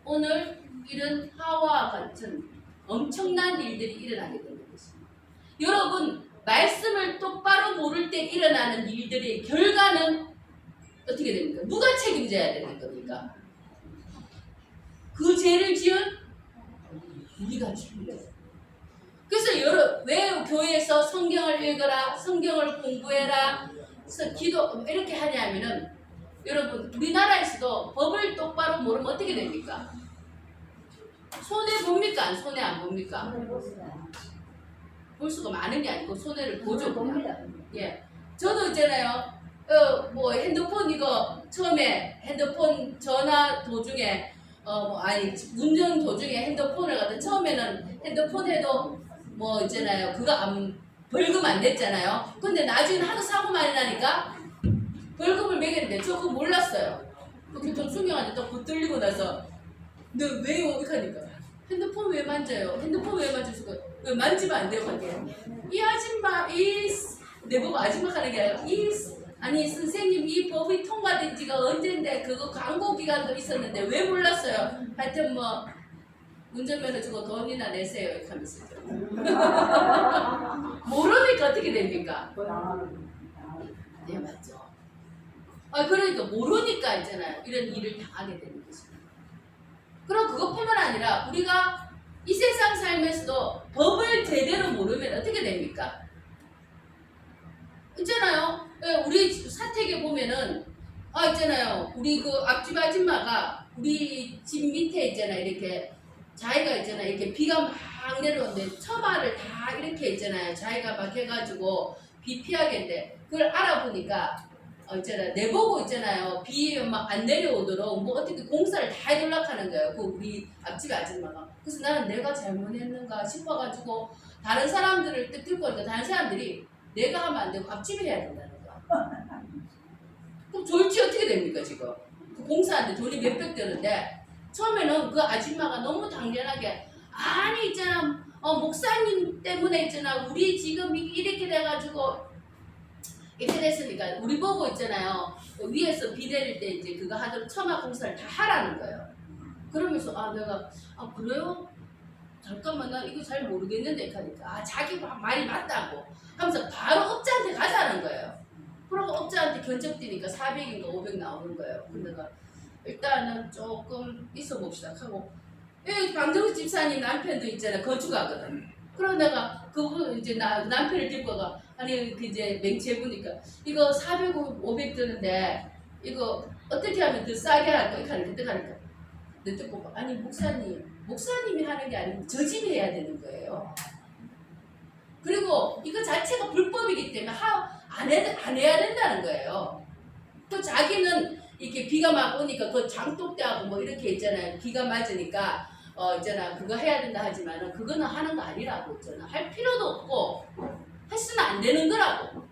오늘 이런 하와와 같은 엄청난 일들이 일어나게 되는 것입니다. 여러분 말씀을 똑바로 모를 때 일어나는 일들의 결과는 어떻게 됩니까? 누가 책임져야 되는 겁니까? 그 죄를 지은 우리가 죄입니다. 그래서 왜 교회에서 성경을 읽어라, 성경을 공부해라, 기도 이렇게 하냐면은 여러분 우리나라에서도 법을 똑바로 모르면 어떻게 됩니까? 손해 봅니까? 손해 안 봅니까? 볼 수가 많은 게 아니고 손해를 보죠. 예, 저도 있잖아요. 뭐 핸드폰 이거 처음에 핸드폰 전화 도중에 운전 도중에 핸드폰을 갖다 처음에는 핸드폰 해도 뭐 있잖아요. 그거 벌금 안 냈잖아요. 근데 나중에 하도 사고 많이 나니까 벌금을 매겼는데 저 그거 몰랐어요. 그 교통수명한테 또 붙들리고 나서 너 왜요? 이렇게 하니까 핸드폰 왜 만져요? 핸드폰 왜 만지시고 왜 만지면 안 돼요? 이 아줌마 내보고 아줌마 하는 게 아니라 아니 선생님 이 법이 통과된 지가 언젠데 그거 광고 기간도 있었는데 왜 몰랐어요? 하여튼 뭐 운전면허 주고 돈이나 내세요 이렇게 하면서 모르니까 어떻게 됩니까? 네 맞죠. 그러니까 모르니까 있잖아요. 이런 일을 당하게 되는 것입니다. 그럼 그것뿐만 아니라 우리가 이 세상 삶에서도 법을 제대로 모르면 어떻게 됩니까? 있잖아요. 우리 사택에 보면은 있잖아요. 우리 그 앞집 아줌마가 우리 집 밑에 있잖아요. 이렇게 자기가 있잖아요. 이렇게 비가 막 내려오는데 처마를 다 이렇게 있잖아요. 자기가 막 해가지고 비 피하겠는데 그걸 알아보니까 있잖아요. 내보고 있잖아요. 비 막 안 내려오도록 뭐 어떻게 공사를 다 해달라고 하는 거예요. 그 우리 앞집 아줌마가. 그래서 나는 내가 잘못했는가 싶어가지고 다른 사람들을 듣고 보니까 다른 사람들이 내가 하면 안 되고 앞집이 해야 된다는 거야. 그럼 졸지 어떻게 됩니까 지금? 그 공사하는데 돈이 몇백 드는데 처음에는 그 아줌마가 너무 당연하게 아니 있잖아 목사님 때문에 있잖아 우리 지금 이렇게 돼가지고 이렇게 됐으니까 우리 보고 있잖아요 위에서 비 내릴 때 이제 그거 하도록 처마 공사를 다 하라는 거예요. 그러면서 내가 그래요? 잠깐만 나 이거 잘 모르겠는데 하니까 자기 말이 맞다고 하면서 바로 업자한테 가자는 거예요. 그러고 업자한테 견적되니까 400인가 500 나오는 거예요. 근데 내가 일단은 조금 있어 봅시다 하고 방정희 집사님 남편도 있잖아 건축하거든. 그럼 내가 그분 이제 남편을 데리고 가 아니 그 이제 맹체 보니까 이거 400, 500 드는데 이거 어떻게 하면 더 싸게 할까? 이렇게 그때 가니까 내 듣고 아니 목사님이 하는 게 아니고 저 집이 해야 되는 거예요. 그리고 이거 자체가 불법이기 때문에 안 해야 된다는 거예요. 또 자기는 이렇게 비가 막 오니까 그 장독대하고 뭐 이렇게 있잖아요. 비가 맞으니까 있잖아 그거 해야 된다 하지만은 그거는 하는 거 아니라고 있잖아. 할 필요도 없고 했으면 안 되는 거라고.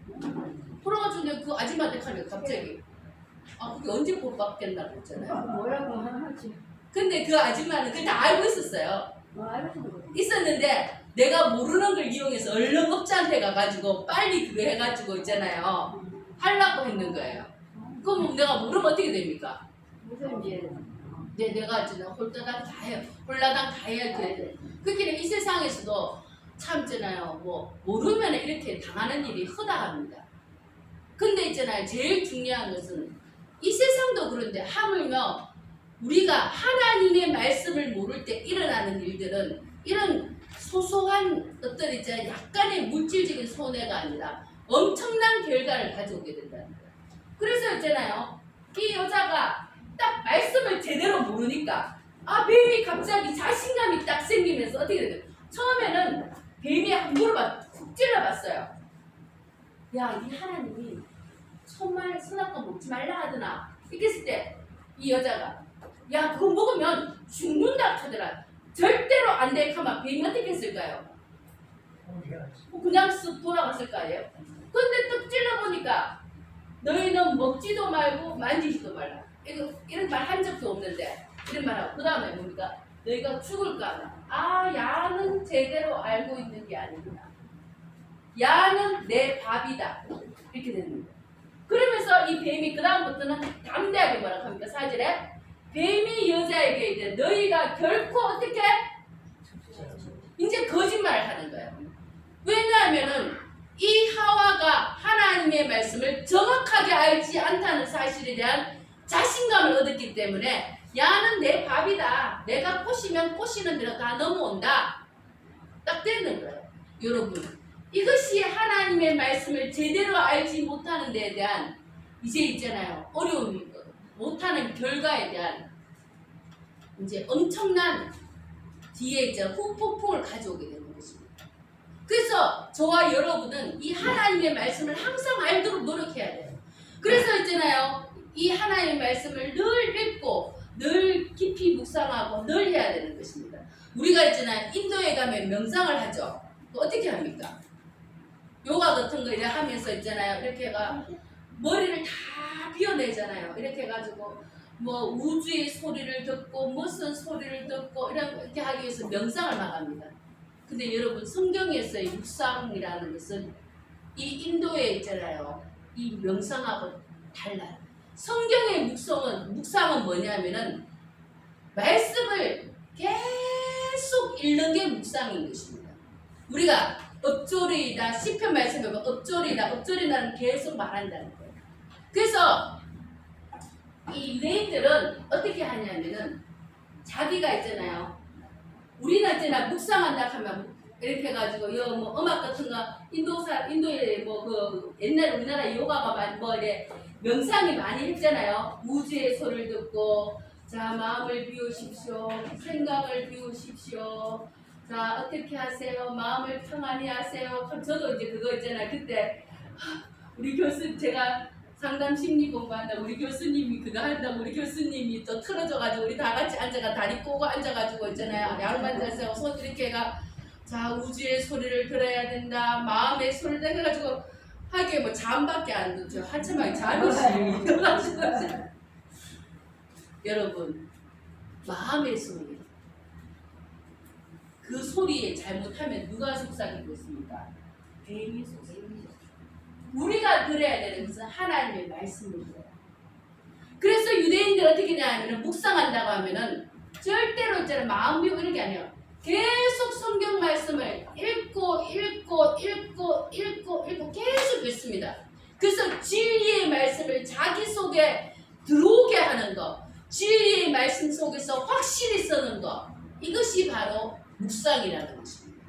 그래가지고 내가 그 아줌마한테 가면 갑자기 그게 언제 법박된다고 했잖아요. 뭐라고 하지? 근데 그 아줌마는 그걸 다 알고 있었어요. 알고 있었는데 내가 모르는 걸 이용해서 얼른 업자한테 가가지고 빨리 그거 해가지고 있잖아요. 하려고 했는 거예요. 그럼 내가 모르면 어떻게 됩니까? 무슨 이제 내가 있잖아 홀라당 다 해요. 홀라당 다 해야 돼. 그렇게 이 세상에서도 참 있잖아요. 뭐 모르면 이렇게 당하는 일이 허다합니다. 근데 있잖아요. 제일 중요한 것은 이 세상도 그런데 하물며 우리가 하나님의 말씀을 모를 때 일어나는 일들은 이런 소소한 어떤 이제 약간의 물질적인 손해가 아니라 엄청난 결과를 가져오게 된다는 거예요. 그래서 있잖아요. 이 여자가 딱 말씀을 제대로 모르니까 뱀이 갑자기 자신감이 딱 생기면서 어떻게 돼요? 처음에는 뱀이 함부로 훅 찔러봤어요. 야, 이 하나님이 정말 선악과 먹지 말라 하더나 이렇게 했을 때 이 여자가 야 그거 먹으면 죽는다 하더라. 절대로 안 돼 하면 뱀이 어떻게 했을까요? 그냥 쓱 돌아갔을 거예요. 근데 뚝 찔러보니까 너희는 먹지도 말고 만지지도 말라. 이런 말 한 적도 없는데 이런 말하고 그 다음에 뭡니까? 너희가 죽을까 하나. 야는 제대로 알고 있는 게 아니구나. 야는 내 밥이다. 이렇게 되는 거예요. 그러면서 이 뱀이 그 다음부터는 담대하게 뭐라고 합니까? 사절에 뱀이 여자에게 이제 너희가 결코 어떻게 이제 거짓말을 하는 거예요. 왜냐하면은 이 하와가 하나님의 말씀을 정확하게 알지 않다는 사실에 대한 자신감을 얻었기 때문에 야는 내 밥이다. 내가 꼬시면 꼬시는 대로 다 넘어온다. 딱 되는 거예요. 여러분 이것이 하나님의 말씀을 제대로 알지 못하는 데에 대한 이제 있잖아요. 어려움이 못하는 결과에 대한 이제 엄청난 뒤에 이제 후폭풍을 가져오게 되는 것입니다. 그래서 저와 여러분은 이 하나님의 말씀을 항상 알도록 노력해야 돼요. 그래서 있잖아요. 이 하나님의 말씀을 늘 읽고 늘 깊이 묵상하고 늘 해야 되는 것입니다. 우리가 있잖아요. 인도에 가면 명상을 하죠. 어떻게 합니까? 요가 같은 거 이렇게 하면서 있잖아요. 이렇게 가 머리를 다 비워내잖아요. 이렇게 해가지고 뭐 우주의 소리를 듣고 무슨 소리를 듣고 이렇게 하기 위해서 명상을 막 합니다. 근데 여러분 성경에서의 묵상이라는 것은 이 인도에 있잖아요. 이 명상하고 달라요. 성경의 묵상은 뭐냐면은 말씀을 계속 읽는 게 묵상인 것입니다. 우리가 엎조리이다 시편 말씀에 보면 엎조리다는 계속 말한다는 거예요. 그래서 이 유대인들은 어떻게 하냐면은 자기가 있잖아요. 우리는 있잖아 묵상한다 하면 이렇게 해가지고 뭐 음악 같은 거 인도에 뭐 그 옛날 우리나라 요가가 뭐 이래 명상이 많이 했잖아요. 우주의 소리를 듣고 자 마음을 비우십시오. 생각을 비우십시오. 자 어떻게 하세요? 마음을 평안히 하세요. 저도 이제 그거 있잖아요. 그때 우리 교수 제가 상담 심리 공부한다. 우리 교수님이 그거 한다고 우리 교수님이 또 틀어져가지고 우리 다 같이 앉아가 다리 꼬고 앉아가지고 있잖아요. 양반 자세하고 손 이렇게 해가 자 우주의 소리를 들어야 된다. 마음의 소리를 해가지고 하게 뭐 잠밖에 안 듣죠. 한참만 잠이 일어나시고 여러분 마음의 소리 그 소리에 잘못하면 누가 속삭이고 있습니까? 뱀이 속삭이고 있습니다. 우리가 들어야 되는 것은 하나님의 말씀을 들어요. 그래서 유대인들 어떻게 하냐면 묵상한다고 하면은 절대로 있잖아요. 마음 비우고 이런 게 아니에요. 계속 성경 말씀을 읽고 계속 읽습니다. 그래서 진리의 말씀을 자기 속에 들어오게 하는 것, 진리의 말씀 속에서 확실히 쓰는 것, 이것이 바로 묵상이라는 것입니다.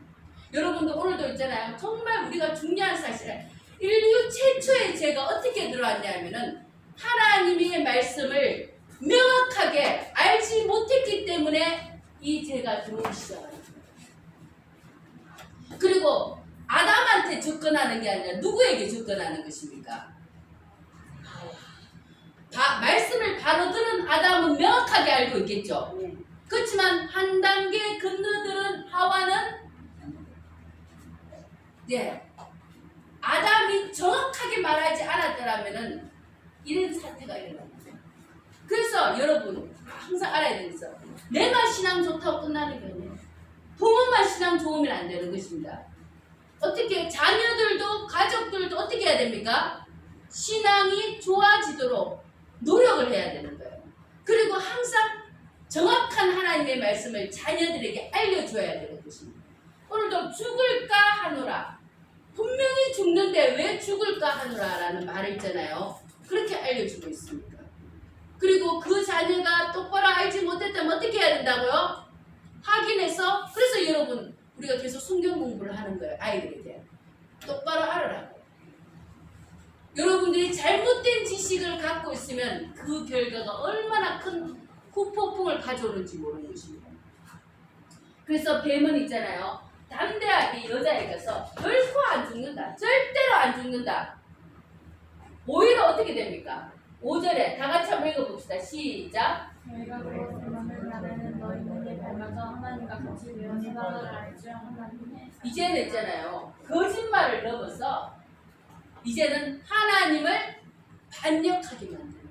여러분들 오늘도 있잖아요. 정말 우리가 중요한 사실은 인류 최초의 죄가 어떻게 들어왔냐면은 하나님의 말씀을 명확하게 알지 못했기 때문에 이 죄가 들어오기 시작합니다. 그리고 아담한테 접근하는 게 아니라 누구에게 접근하는 것입니까? 말씀을 바로 들은 아담은 명확하게 알고 있겠죠. 그렇지만 한 단계 건너들은 하와는 아담이 정확하게 말하지 않았더라면은 이런 사태가 일어납니다. 그래서 여러분 항상 알아야 되는 것은 내가 신앙 좋다고 끝나는 게 아니에요. 부모만 신앙 좋으면 안 되는 것입니다. 어떻게 자녀들도 가족들도 어떻게 해야 됩니까? 신앙이 좋아지도록 노력을 해야 되는 거예요. 그리고 항상 정확한 하나님의 말씀을 자녀들에게 알려줘야 되는 것입니다. 오늘도 죽을까 하노라. 분명히 죽는데 왜 죽을까 하노라 라는 말을 있잖아요. 그렇게 알려주고 있습니다. 그리고 그 자녀가 똑바로 알지 못했다면 어떻게 해야 된다고요? 확인해서. 그래서 여러분 우리가 계속 성경 공부를 하는 거예요. 아이들에 대해 똑바로 알아라고. 여러분들이 잘못된 지식을 갖고 있으면 그 결과가 얼마나 큰 후폭풍을 가져오는지 모르는 것입니다. 그래서 뱀은 있잖아요. 담대하게 여자에 가서 결코 안 죽는다. 절대로 안 죽는다. 오히려 어떻게 됩니까? 5절에 다 같이 한번 읽어봅시다. 시작. 너희가 그랬으면 나는 너희 눈에 밝아져 하나님과 같이 되어 세상을 알지 하나님의 이제는 있잖아요. 거짓말을 넘어서 이제는 하나님을 반역하게 만드는.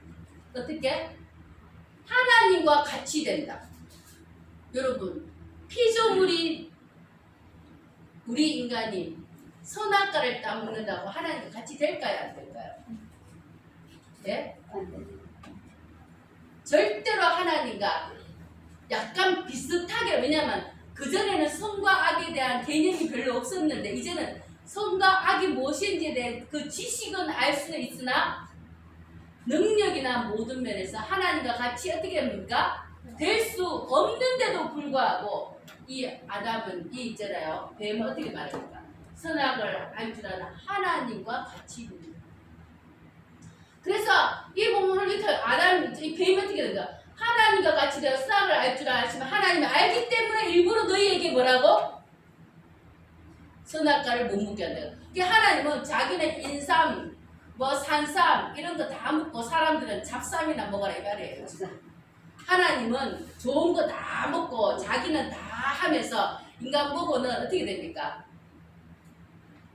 어떻게? 하나님과 같이 된다. 여러분 피조물이 우리 인간이 선악과를 따먹는다고 하나님과 같이 될까요? 안 될까요? 예? 절대로 하나님과 약간 비슷하게. 왜냐하면 그전에는 선과 악에 대한 개념이 별로 없었는데 이제는 선과 악이 무엇인지에 대한 그 지식은 알 수는 있으나 능력이나 모든 면에서 하나님과 같이 어떻게 합니까? 될 수 없는데도 불구하고 이 아담은 이 있잖아요. 뱀은 어떻게 말합니까? 선악을 알 줄 아는 하나님과 같이 있는. 그래서 이 본문을 이렇게 이 뱀이 어떻게 된다? 하나님과 같이 되어 선악을 알 줄 알지만 하나님을 알기 때문에 일부러 너희에게 뭐라고? 선악과를 못 먹게 한다. 하나님은 자기는 인삼, 산삼 이런 거 다 먹고 사람들은 잡삼이나 먹어라 이 말이에요. 하나님은 좋은 거 다 먹고 자기는 다 하면서 인간 보고는 어떻게 됩니까?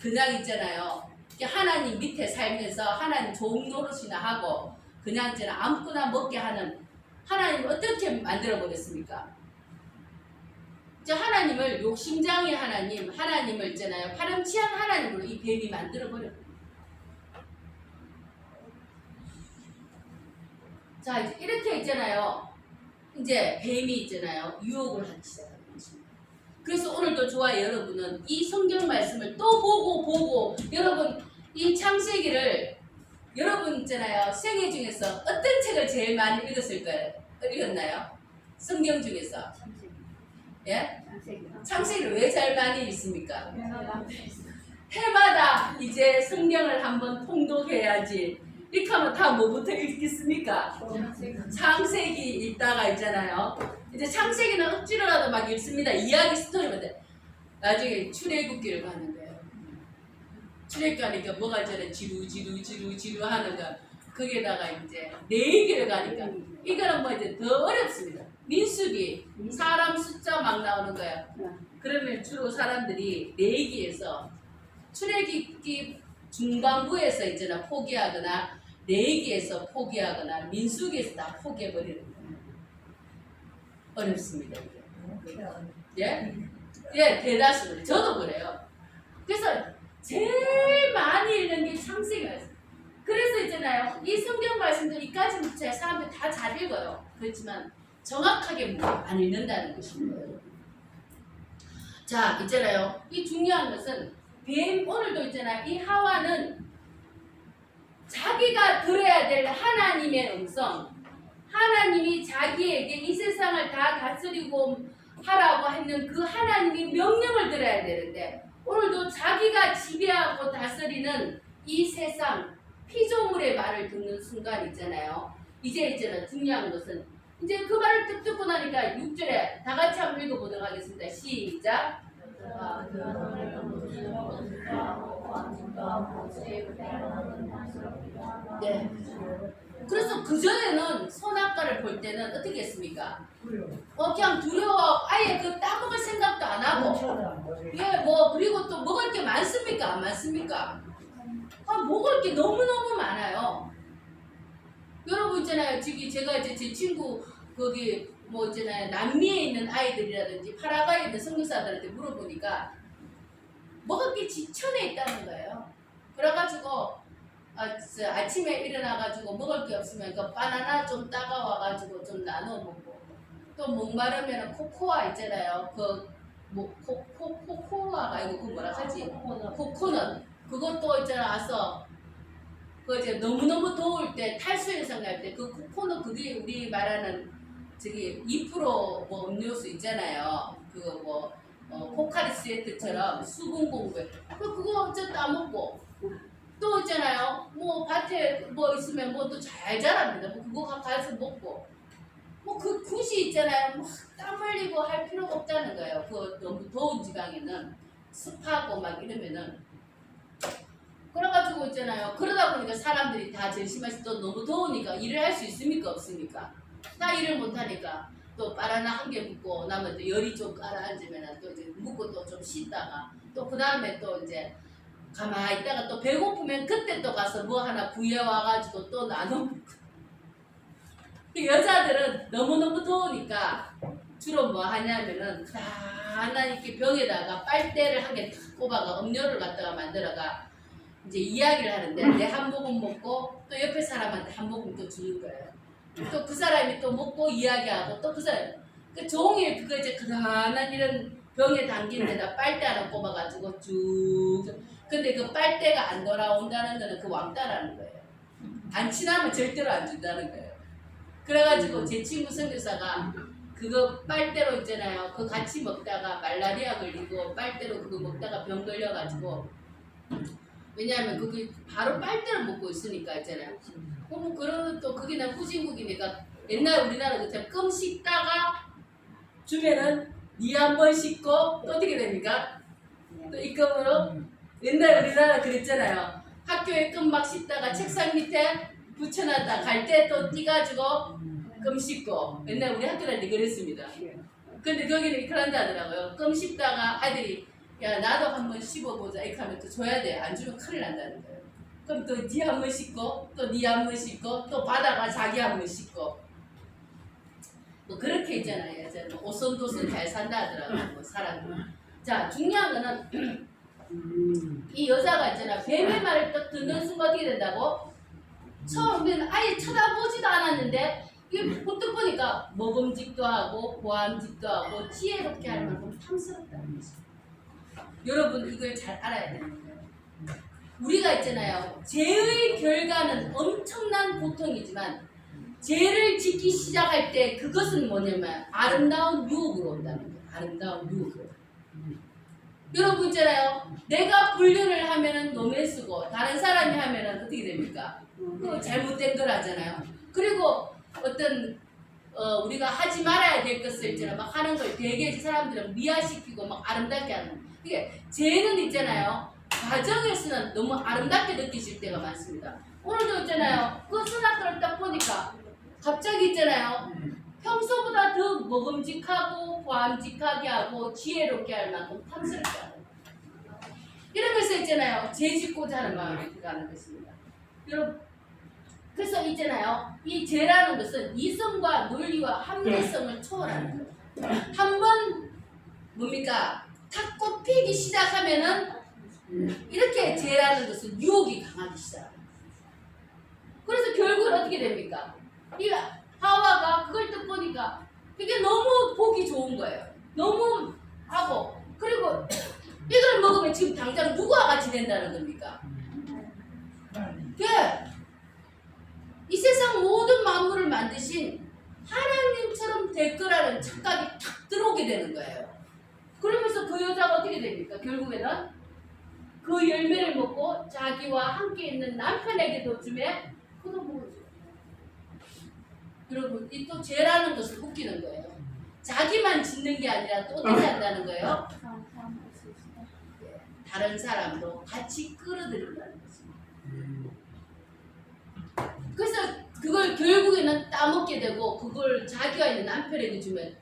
그냥 있잖아요. 하나님 밑에 살면서 하나님 좋은 노릇이나 하고 그냥 이제 아무거나 먹게 하는 하나님을 어떻게 만들어 보겠습니까? 하나님을 욕심장의 하나님, 하나님을 있잖아요. 파렴치한 하나님으로 이 뱀이 만들어 버려요. 자, 이제 이렇게 있잖아요. 이제 뱀이 있잖아요. 유혹을 하기 시작하는 것입니다. 그래서 오늘도 저와 여러분은 이 성경 말씀을 또 보고 여러분 이 창세기를 여러분 있잖아요. 생애 중에서 어떤 책을 제일 많이 읽었을까요? 읽었나요? 성경 중에서. 예? 창세기를 왜 제일 많이 읽습니까? 해마다 이제 성경을 한번 통독해야지. 이렇게 하면 다 뭐부터 읽겠습니까? 창세기 읽다가 있잖아요. 이제 창세기는 억지로라도 막 읽습니다. 이야기 스토리만 돼. 나중에 출애굽기를 가는 거예요. 출애굽기 가니까 뭐가 저래 지루 하는 거. 거기에다가 이제 레위기를 가니까 이거는 뭐 이제 더 어렵습니다. 민수기 사람 숫자 막 나오는 거야. 그러면 주로 사람들이 레위기에서 출애굽기 중반부에서 있잖아 포기하거나 레위기에서 포기하거나 민수기에서 다 포기해버리는 거예요. 어렵습니다. 예? 예, 대다수는 저도 그래요. 그래서 제일 많이 읽는 게 창세기 말씀. 그래서 있잖아요. 이 성경 말씀들 이까지 사람들 다 잘 읽어요. 그렇지만 정확하게 안 읽는다는 것입니다. 자, 있잖아요. 이 중요한 것은 오늘도 있잖아요. 이 하와는 자기가 들어야 될 하나님의 음성, 하나님이 자기에게 이 세상을 다 다스리고 하라고 했는 그 하나님의 명령을 들어야 되는데, 오늘도 자기가 지배하고 다스리는 이 세상 피조물의 말을 듣는 순간 있잖아요. 이제 있잖아요. 중요한 것은 이제 그 말을 딱 듣고 나니까 6절에 다 같이 한번 읽어보도록 하겠습니다. 시작. 네. 그래서 그전에는 선악과를 볼 때는 어떻게 했습니까? 그냥 두려워, 아예 그 따먹을 생각도 안 하고, 예, 뭐 그리고 또 먹을 게 많습니까? 안 많습니까? 먹을 게 너무너무 많아요. 여러분 있잖아요. 지금 제가 이제 제 친구 거기 뭐 있잖아요. 남미에 있는 아이들이라든지 파라과이에 있는 선교사들한테 물어보니까 먹을 게 지천에 있다는 거예요. 그래가지고 아침에 일어나가지고 먹을 게 없으면 그 바나나 좀 따가워가지고 좀 나눠 먹고, 또 목마르면 코코아 있잖아요. 코코아가 아니고 그 뭐라 하지? 코코넛. 그것도 있잖아 와서 그 이제 너무너무 더울 때 탈수 현상 날 때 그 코코넛, 그게 우리 말하는 저기 2% 뭐 음료수 있잖아요. 그거 뭐 포카리 스웨트처럼 수분 공부에 그거 저 따먹고, 또 있잖아요. 뭐 밭에 뭐 있으면 뭐 또 잘 자랍니다. 뭐 그거 가서 먹고, 뭐 그 굳이 있잖아요. 막 땀 흘리고 할 필요가 없다는 거예요. 그 너무 더운 지방에는 습하고 막 이러면은. 그래가지고 있잖아요. 그러다 보니까 사람들이 다 전심해서 또 너무 더우니까 일을 할 수 있습니까? 없습니까? 다 일을 못하니까 또 바나나 한 개 묻고 나면 또 열이 좀 가라앉으면 또 이제 묻고 또 좀 쉬다가 또 그 다음에 또 이제 가만히 있다가 또 배고프면 그때 또 가서 뭐 하나 구해와가지고 또 나눠 먹고. 여자들은 너무너무 더우니까 주로 뭐 하냐면은 하나 이렇게 병에다가 빨대를 한 개 탁 꼽아가 음료를 갖다가 만들어가 이제 이야기를 하는데, 내 한 모금 먹고 또 옆에 사람한테 한 모금 또 주는 거예요. 또 그 사람이 또 먹고 이야기하고 또 그 사람 그 종일 그거 이제 그다란 이런 병에 담긴 데다 빨대 하나 꼽아가지고 쭉. 근데 그 빨대가 안 돌아온다는 거는 그 왕따라는 거예요. 안 친하면 절대로 안 준다는 거예요. 그래가지고 제 친구 선교사가 그거 빨대로 있잖아요. 그거 같이 먹다가 말라리아 걸리고 빨대로 그거 먹다가 병 걸려가지고, 왜냐하면 그게 바로 빨대를 먹고 있으니까 있잖아요. 뭐 그러면 또 그게 나 후진국이니까 옛날 우리나라 그처럼 끔 씻다가 주면은 니 한 번 씻고 또 어떻게 됩니까? 또 이 끔으로 옛날 우리나라 그랬잖아요. 학교에 끔 막 씻다가 책상 밑에 붙여놨다 갈 때 또 띄가지고 끔 씻고, 옛날 우리 학교 다닐 때 그랬습니다. 근데 거기는 그런다 하더라고요. 끔 씻다가 아이들이 야 나도 한번 씹어보자 이렇게 하면 또 줘야 돼. 안 주면 큰일 난다는 거예요. 그럼 또 니 한 번 씻고 또 니 한 번 씻고 또 바다가 자기 한 번 씻고, 뭐 그렇게 있잖아요. 오손도손 잘 산다 하더라고요. 뭐 사람들. 자, 중요한 거는 이 여자가 있잖아. 뱀의 말을 또 듣는 순간 어떻게 된다고? 처음에는 아예 쳐다보지도 않았는데 이게 보통 보니까 먹음직도 하고 보암직도 하고 지혜롭게 할 만큼 탐스럽다는 거죠. 여러분 이걸 잘 알아야 되는 거예요. 우리가 있잖아요. 죄의 결과는 엄청난 고통이지만 죄를 짓기 시작할 때 그것은 뭐냐면 아름다운 유혹으로 온다는 거예요. 아름다운 유혹으로. 여러분 있잖아요. 내가 불륜을 하면은 노매수고 다른 사람이 하면은 어떻게 됩니까? 그 잘못된 걸 하잖아요. 그리고 어떤 우리가 하지 말아야 될 것을 있잖아요. 막 하는 걸 되게 사람들은 미화시키고 막 아름답게 하는. 이게 죄는 있잖아요. 과정에서는 너무 아름답게 느끼실 때가 많습니다. 오늘도 있잖아요. 그 선악과를 딱 보니까 갑자기 있잖아요. 평소보다 더 먹음직하고 보암직하게 하고 지혜롭게 할 만큼 탐스럽게 하는. 이러면서 있잖아요. 죄 짓고자 하는 마음이 들어가는 것입니다. 여러분, 그래서 있잖아요. 이 죄라는 것은 이성과 논리와 합리성을 초월하는 거예요. 한번 뭡니까? 탁 꼽히기 시작하면은 이렇게 죄라는 것은 유혹이 강하기 시작합니다. 그래서 결국은 어떻게 됩니까? 이 하와가 그걸 딱 보니까 그게 너무 보기 좋은 거예요. 너무 하고 그리고 이걸 먹으면 지금 당장 누구와 같이 된다는 겁니까? 이 세상 모든 만물을 만드신 하나님처럼 될 거라는 착각이 탁 들어오게 되는 거예요. 그러면서 그 여자가 어떻게 됩니까? 결국에는 그 열매를 먹고 자기와 함께 있는 남편에게도 주매 그도 먹어줘요. 여러분, 이 또 죄라는 것을 웃기는 거예요. 자기만 짓는 게 아니라 또 어떻게 한다는 거예요? 다른 사람도 같이 끌어들인다는 것입니다. 그래서 그걸 결국에는 따먹게 되고 그걸 자기가 있는 남편에게 주면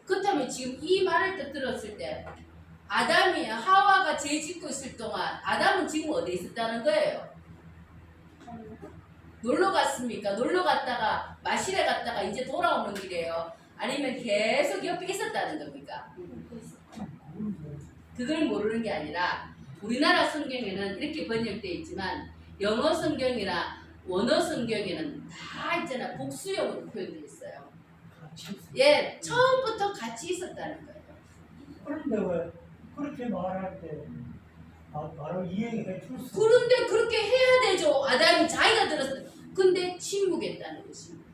그렇다면 지금 이 말을 딱 들었을 때 아담이 하와가 죄 짓고 있을 동안 아담은 지금 어디에 있었다는 거예요? 놀러 갔습니까? 놀러 갔다가 마실에 갔다가 이제 돌아오는 길이에요? 아니면 계속 옆에 있었다는 겁니까? 그걸 모르는 게 아니라 우리나라 성경에는 이렇게 번역되어 있지만 영어 성경이나 원어 성경에는 다 있잖아 복수형으로 표현되어 있어요. 예, 처음부터 같이 있었다는 거예요. 그런데 왜 그렇게 말할 때 바로 이해해 줄 수? 그런데 그렇게 해야 되죠. 아담이 자기가 들었을 때. 근데 침묵했다는 것입니다.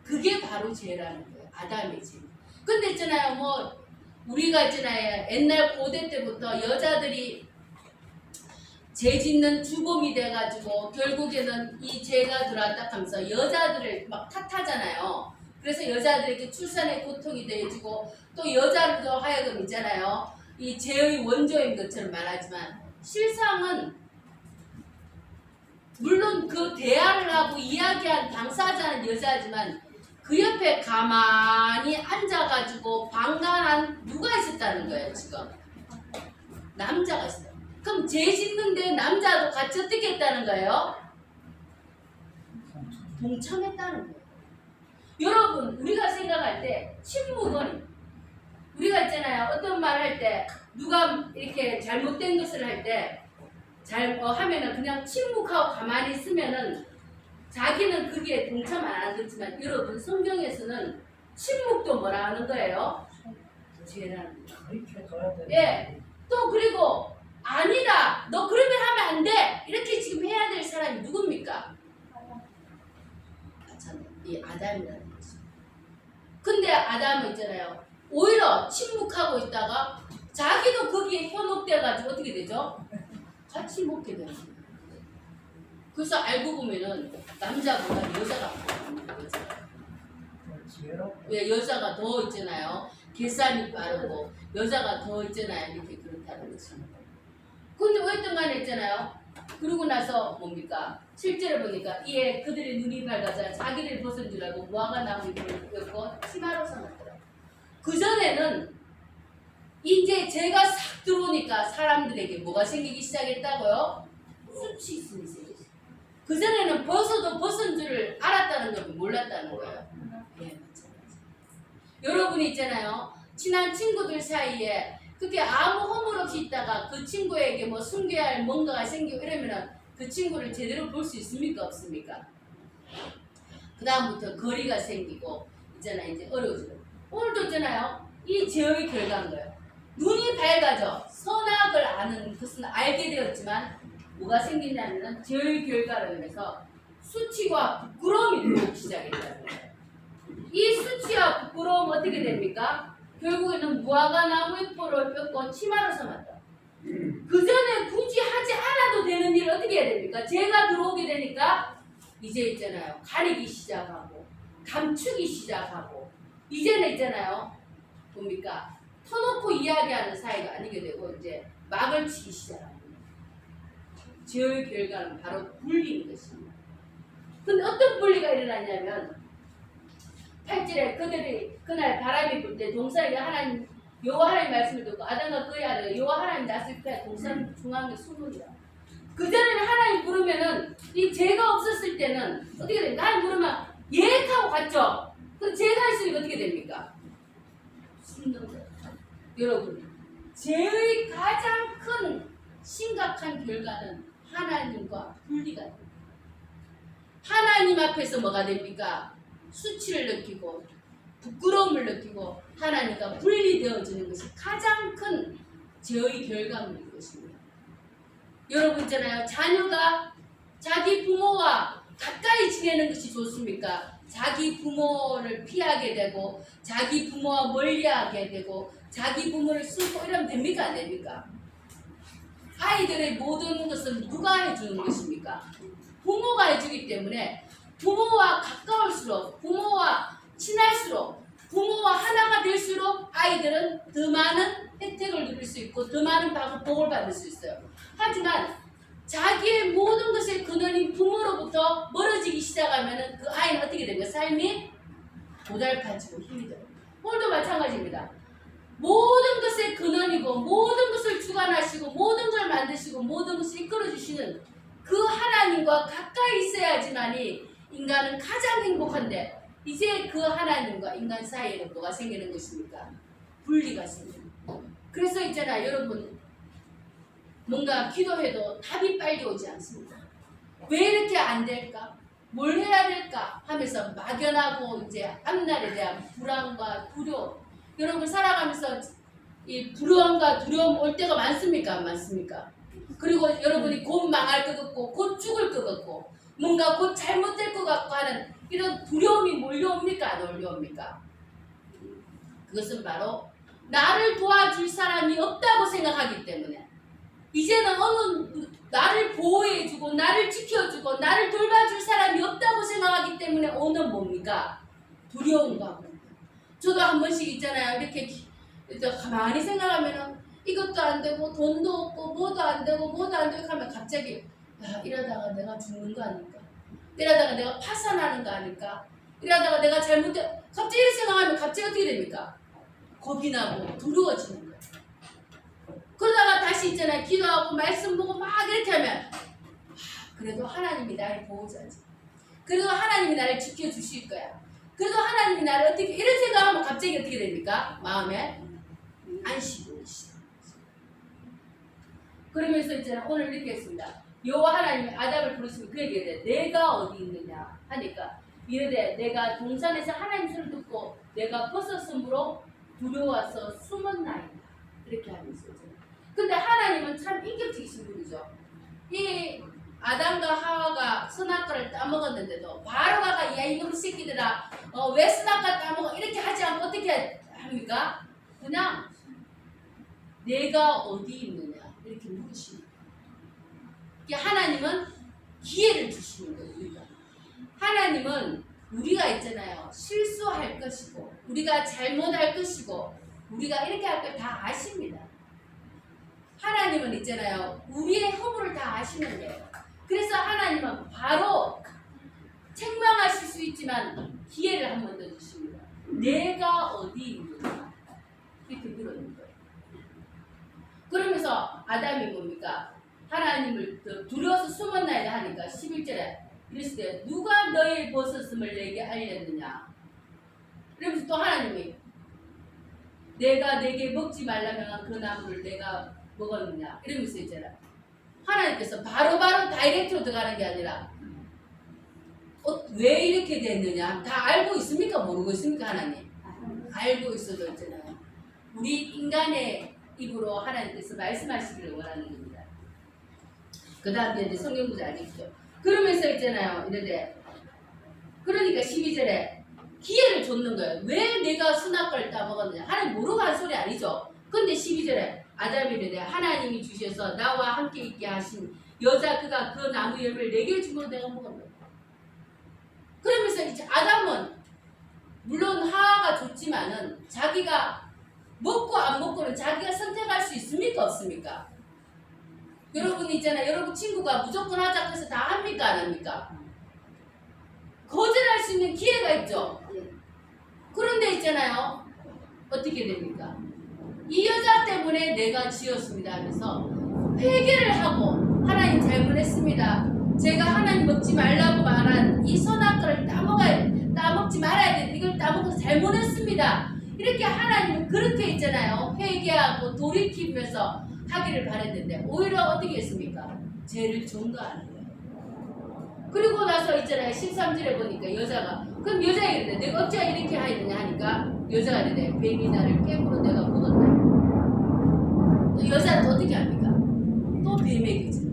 그게 바로 죄라는 거예요. 아담의 죄. 근데 있잖아요. 뭐 우리가 있잖아요. 옛날 고대 때부터 여자들이 죄 짓는 주범이 돼가지고 결국에는 이 죄가 들어왔다 하면서 여자들을 막 탓하잖아요. 그래서 여자들에게 출산의 고통이 되어지고 또 여자들도 하여금 있잖아요. 이 죄의 원조인 것처럼 말하지만 실상은 물론 그 대화를 하고 이야기한 당사자는 여자지만 그 옆에 가만히 앉아가지고 방관한 누가 있었다는 거예요 지금? 남자가 있어요. 그럼 죄 짓는데 남자도 같이 어떻게 했다는 거예요? 동참했다는 거예요. 여러분 우리가 생각할 때 침묵은 우리가 있잖아요. 어떤 말 할 때 누가 이렇게 잘못된 것을 할 때 하면은 그냥 침묵하고 가만히 있으면은 자기는 거기에 동참 안 하는 거지만 여러분 성경에서는 침묵도 뭐라 하는 거예요? 죄라는 거예요. 가르쳐줘야 돼. 예. 또 그리고 아니다. 너 그러면 하면 안 돼. 이렇게 지금 해야 될 사람이 누굽니까? 이 아담이라는 거죠. 근데 아담은 있잖아요. 오히려 침묵하고 있다가 자기도 거기에 현혹돼가지고 어떻게 되죠? 같이 먹게 되는 거예요. 그래서 알고 보면은 남자보다 여자가 많은 거예요. 왜 여자가 더 있잖아요. 계산이 빠르고 여자가 더 있잖아요. 이렇게 그렇다는 거죠. 근데 어떤 간에 있잖아요. 그러고 나서 뭡니까? 실제로 보니까 이에 그들의 눈이 밝아져 자기를 벗은 줄 알고 무화과 나무 잎을 엮고 치마로 삼았더라. 그전에는 이제 죄가 싹 들어오니까 사람들에게 뭐가 생기기 시작했다고요? 수치 있음이 생겼어요. 그전에는 벗어도 벗은 줄 알았다는 걸 몰랐다는 거예요. 예, 마찬가지. 여러분이 있잖아요. 친한 친구들 사이에 그게 아무 허물 없이 있다가 그 친구에게 뭐 숨겨야 할 뭔가가 생기고 이러면은 그 친구를 제대로 볼 수 있습니까? 없습니까? 그 다음부터 거리가 생기고 있잖아요. 이제 어려워져요. 오늘도 있잖아요. 이 죄의 결과인 거예요. 눈이 밝아져 선악을 아는 것은 알게 되었지만 뭐가 생기냐면은 죄의 결과로 인해서 수치와 부끄러움이 들어오기 시작했다는 거예요. 이 수치와 부끄러움은 어떻게 됩니까? 결국에는 무화과 나무 잎으로 엮고 치마로 삼았다. 그 전에 굳이 하지 않아도 되는 일을 어떻게 해야 됩니까? 죄가 들어오게 되니까 이제 있잖아요. 가리기 시작하고 감추기 시작하고 이제는 있잖아요. 뭡니까? 터놓고 이야기하는 사이가 아니게 되고 이제 막을 치기 시작합니다. 죄의 결과는 바로 분리인 것입니다. 근데 어떤 분리가 일어났냐면 8절에 그들이 그날 바람이 불 때 동산에게 하나님 여호와 하나님 말씀을 듣고 아담과 그의 아들 여호와 하나님 낯을 때 동산 중앙에 숨으리라. 그전에는 하나님 부르면은 이 죄가 없었을 때는 어떻게 됩니까? 하나님 부르면 예 하고 갔죠. 그 죄가 있으니까 어떻게 됩니까? 숨는 거예요. 여러분 죄의 가장 큰 심각한 결과는 하나님과 분리가 됩니다. 하나님 앞에서 뭐가 됩니까? 수치를 느끼고 부끄러움을 느끼고 하나님과 분리되어지는 것이 가장 큰 죄의 결과물인 것입니다. 여러분 있잖아요. 자녀가 자기 부모와 가까이 지내는 것이 좋습니까? 자기 부모를 피하게 되고 자기 부모와 멀리하게 되고 자기 부모를 숨고 이러면 됩니까? 안 됩니까? 아이들의 모든 것은 누가 해주는 것입니까? 부모가 해주기 때문에 부모와 가까울수록 부모와 친할수록 부모와 하나가 될수록 아이들은 더 많은 혜택을 누릴 수 있고 더 많은 복을 받을 수 있어요. 하지만 자기의 모든 것의 근원인 부모로부터 멀어지기 시작하면 그 아이는 어떻게 됩니까? 삶이 고달파지고 힘이 들어요. 오늘도 마찬가지입니다. 모든 것의 근원이고 모든 것을 주관하시고 모든 걸 만드시고 모든 것을 이끌어주시는 그 하나님과 가까이 있어야지만이 인간은 가장 행복한데 이제 그 하나님과 인간 사이에는 뭐가 생기는 것입니까? 분리가 생깁니다. 그래서 있잖아 여러분 뭔가 기도해도 답이 빨리 오지 않습니다. 왜 이렇게 안 될까? 뭘 해야 될까? 하면서 막연하고 이제 앞날에 대한 불안과 두려움. 여러분 살아가면서 이 불안과 두려움 올 때가 많습니까? 안 많습니까? 그리고 여러분이 곧 망할 것 같고 곧 죽을 것 같고 뭔가 곧 잘못될 것 같고 하는 이런 두려움이 몰려옵니까? 안 몰려옵니까? 그것은 바로 나를 도와줄 사람이 없다고 생각하기 때문에 이제는 나를 보호해주고 나를 지켜주고 나를 돌봐줄 사람이 없다고 생각하기 때문에 오는 뭡니까? 두려움과 저도 한 번씩 있잖아요. 이렇게 가만히 생각하면은 이것도 안 되고 돈도 없고 뭐도 안 되고 하면 갑자기 야 이러다가 내가 죽는 거 아닐까? 이러다가 내가 파산하는 거 아닐까? 이러다가 내가 갑자기 이렇게 생각하면 갑자기 어떻게 됩니까? 겁이 나고 두려워지는 거예요. 그러다가 다시 있잖아요. 기도하고 말씀 보고 막 이렇게 하면 그래도 하나님이 나를 보호자지. 그래도 하나님이 나를 지켜주실 거야. 그래도 하나님이 나를 어떻게 이런 생각하면 갑자기 어떻게 됩니까? 마음에 안식이 오기 시작합니다. 그러면서 있잖아요. 오늘 이렇게 했습니다. 여호와 하나님이 아담을 부르시면 그에게 이르되 내가 어디 있느냐 하니까 이르되 내가 동산에서 하나님 소리를 듣고 내가 벗었으므로 두려워서 숨었나이다. 이렇게 하면서 있잖아요. 근데 하나님은 참 인격적이신 분이죠. 이 아담과 하와가 선악과를 따먹었는데도 바로 가가 야 이놈 새끼들아 왜 선악과 따먹어 이렇게 하지 않고 어떻게 합니까? 그냥 내가 어디 있느냐 이렇게 물으십니다. 하나님은 기회를 주시는 거예요. 우리가. 하나님은 우리가 있잖아요. 실수할 것이고 우리가 잘못할 것이고 우리가 이렇게 할 걸 다 아십니다. 하나님은 있잖아요. 우리의 허물을 다 아시는 거예요. 그래서 하나님은 바로 책망하실 수 있지만 기회를 한 번 더 주십니다. 내가 어디 있느냐 이렇게 물었는 거예요. 그러면서 아담이 뭡니까? 하나님을 두려워서 숨었나이다 하니까 11절에 이랬을 때 누가 너의 벗었음을 내게 알렸느냐? 그러면서 또 하나님이 내가 내게 먹지 말라면 그 나무를 내가 먹었느냐? 이러면서 있잖아. 하나님께서 바로바로 다이렉트로 들어가는 게 아니라 왜 이렇게 됐느냐? 다 알고 있습니까? 모르고 있습니까? 하나님? 알고 있어도 있잖아요. 우리 인간의 입으로 하나님께서 말씀하시기를 원하는 겁니다. 그 다음에 이제 성경 구절 알겠죠? 그러면서 있잖아요. 이런데 그러니까 12절에 기회를 줬는 거예요. 왜 내가 선악과를 따먹었느냐? 하나님 모르고 한 소리 아니죠? 근데 12절에 아담이 이르되 하나님이 주셔서 나와 함께 있게 하신 여자 그가 그 나무 열매를 내게 주므로 내가 먹었노라. 그러면서 이제 아담은 물론 하와가 좋지만은 자기가 먹고 안 먹고는 자기가 선택할 수 있습니까? 없습니까? 여러분 있잖아요. 여러분 친구가 무조건 하자고 해서 다 합니까? 안 합니까? 거절할 수 있는 기회가 있죠. 그런데 있잖아요. 어떻게 됩니까? 이 여자 때문에 내가 지었습니다 하면서 회개를 하고 하나님 잘못했습니다. 제가 하나님 먹지 말라고 말한 이 선악과를 따먹지 말아야 돼. 이걸 따먹어서 잘못했습니다. 이렇게 하나님은 그렇게 있잖아요. 회개하고 돌이키면서 하기를 바랬는데 오히려 어떻게 했습니까? 죄를 전가하는 거예요. 그리고 나서 있잖아요. 13절에 보니까 여자가 그럼 여자가 이랬대. 내가 어찌 이렇게 하느냐 하니까 여자가 이랬대. 뱀이 나를 깨물어 내가 먹었다. 또 여자는 또 어떻게 합니까? 또 뱀에게 지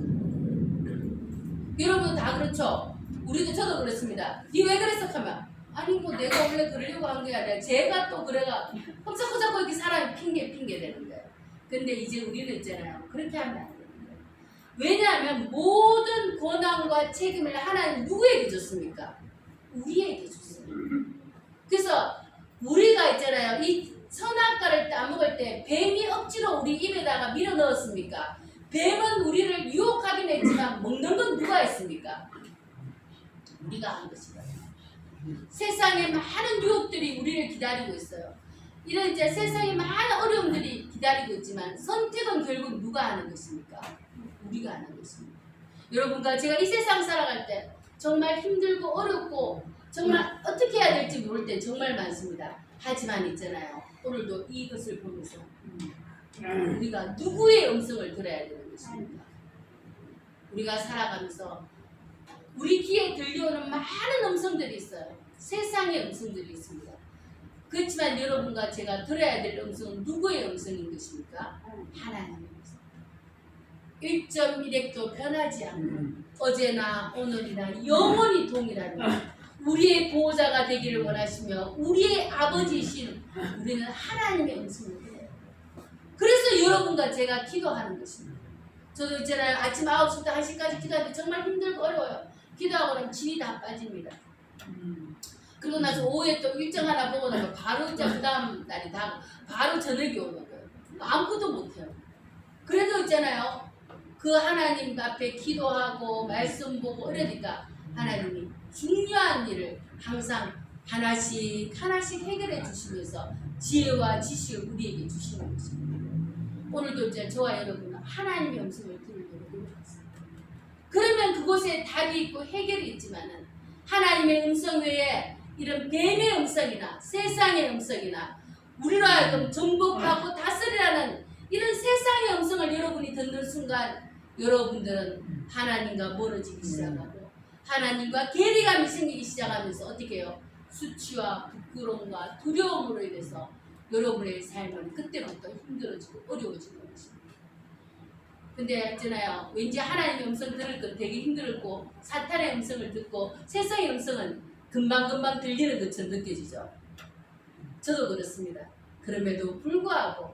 여러분 다 그렇죠? 우리도 저도 그렇습니다. 니 왜 그랬어? 하면 아니 뭐 내가 원래 그러려고 한 게 아니라 제가 또 그래가 헛자꾸 이렇게 사람이 핑계 대는 거예요. 근데 이제 우리는 있잖아요. 그렇게 하면 안 되는 거예요. 왜냐하면 모든 권한과 책임을 하나님 누구에게 줬습니까? 우리에게 줬습니다. 그래서 우리가 있잖아요. 이 선악과를 따먹을 때 뱀이 억지로 우리 입에다가 밀어 넣었습니까? 뱀은 우리를 유혹하긴 했지만 먹는 건 누가 했습니까? 우리가 한 것이다. 세상에 많은 유혹들이 우리를 기다리고 있어요. 이런 이제 세상에 많은 어려움들이 기다리고 있지만 선택은 결국 누가 하는 것입니까? 우리가 하는 것입니다. 여러분과 제가 이 세상 살아갈 때 정말 힘들고 어렵고 정말 어떻게 해야 될지 모를 때 정말 많습니다. 하지만 있잖아요. 오늘도 이것을 보면서 우리가 누구의 음성을 들어야 되는 것입니까? 우리가 살아가면서 우리 귀에 들려오는 많은 음성들이 있어요. 세상의 음성들이 있습니다. 그렇지만 여러분과 제가 들어야 될 음성은 누구의 음성인 것입니까? 하나님의 음성. 1.1핵도 변하지 않고 어제나 오늘이나 영원히 동일한 우리의 보호자가 되기를 원하시며 우리의 아버지이신 우리는 하나님의 음성을 들어요. 그래서 여러분과 제가 기도하는 것입니다. 저도 있잖아요. 아침 9시부터 1시까지 기도하는데 정말 힘들고 어려워요. 기도하고 나면 진이 다 빠집니다. 그리고 나서 오후에 또 일정 하나 보고 나면 바로 이제 그 다음 날이 다 바로 저녁이 오는 거예요. 아무것도 못해요. 그래도 있잖아요. 그 하나님 앞에 기도하고 말씀 보고 이러니까 하나님이 중요한 일을 항상 하나씩 해결해 주시면서 지혜와 지식을 우리에게 주시는 것입니다. 오늘도 이제 저와 여러분은 하나님의 음성을 들으려고 노력했습니다. 그러면 그곳에 답이 있고 해결이 있지만은 하나님의 음성 외에 이런 뱀의 음성이나 세상의 음성이나 우리로 하여금 정복하고 다스리라는 이런 세상의 음성을 여러분이 듣는 순간 여러분들은 하나님과 멀어지기 시작하고 하나님과 괴리감이 생기기 시작하면서 어떻게 해요? 수치와 부끄러움과 두려움으로 인해서 여러분의 삶은 그때부터 힘들어지고 어려워지는 것입니다. 근데 있잖아요. 왠지 하나님의 음성 들을 건 되게 힘들고 사탄의 음성을 듣고 세상의 음성은 금방금방 들리는 것처럼 느껴지죠. 저도 그렇습니다. 그럼에도 불구하고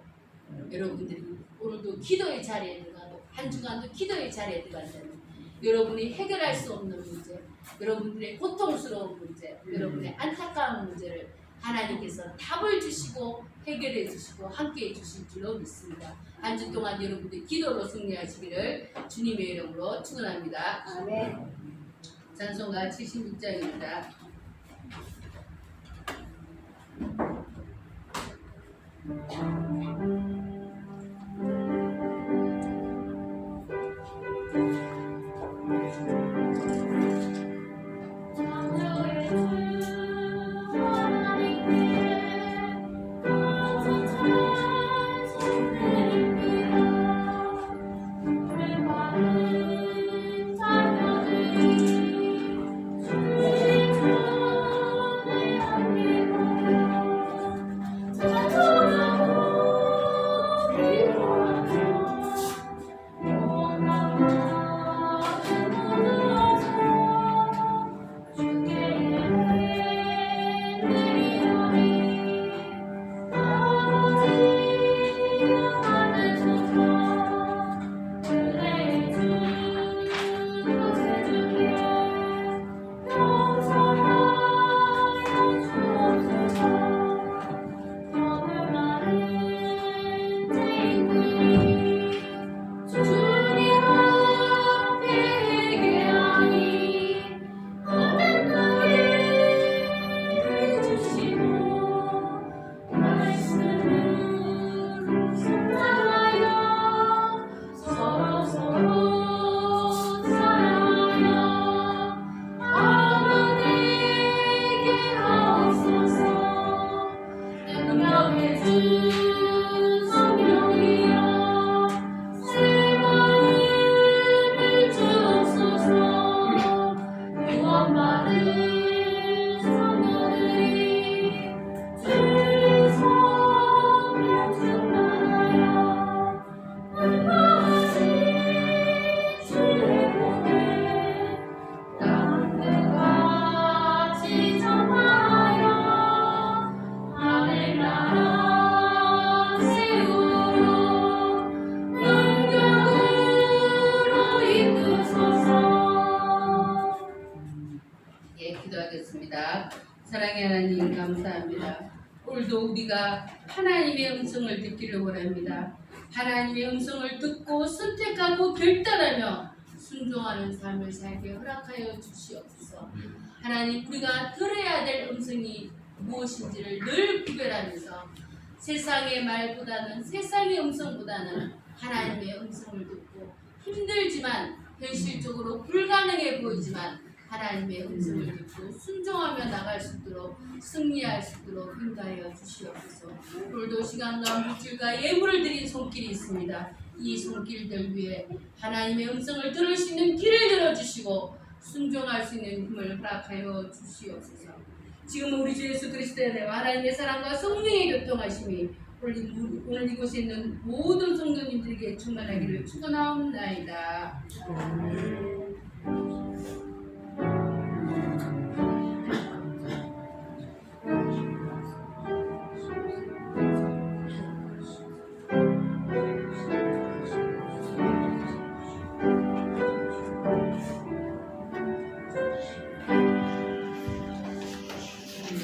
여러분들이 오늘도 기도의 자리에 들어가고 한 주간도 기도의 자리에 들어간다면 여러분이 해결할 수 없는 문제, 여러분들의 고통스러운 문제, 여러분의 안타까운 문제를 하나님께서 답을 주시고 해결해 주시고 함께해 주실 줄로 믿습니다. 한 주 동안 여러분들 기도로 승리하시기를 주님의 이름으로 축원합니다. 아멘. 찬송가 76장입니다. 사랑의 하나님 감사합니다. 오늘도 우리가 하나님의 음성을 듣기를 원합니다. 하나님의 음성을 듣고 선택하고 결단하며 순종하는 삶을 살게 허락하여 주시옵소서. 하나님, 우리가 들어야 될 음성이 무엇인지를 늘 구별하면서 세상의 말보다는, 세상의 음성보다는 하나님의 음성을 듣고 힘들지만 현실적으로 불가능해 보이지만 하나님의 음성을 듣고 순종하며 나갈 수 있도록, 승리할 수 있도록 인도하여 주시옵소서. 오늘도 시간과 물질과 예물을 드린 손길이 있습니다. 이 손길들 위해 하나님의 음성을 들을 수 있는 길을 열어주시고 순종할 수 있는 힘을 허락하여 주시옵소서. 지금 우리 주 예수 그리스도의 은혜와 하나님의 사랑과 성령의 교통하심이 오늘 이곳에 있는 모든 성도님들에게 충만하기를 축원하옵나이다.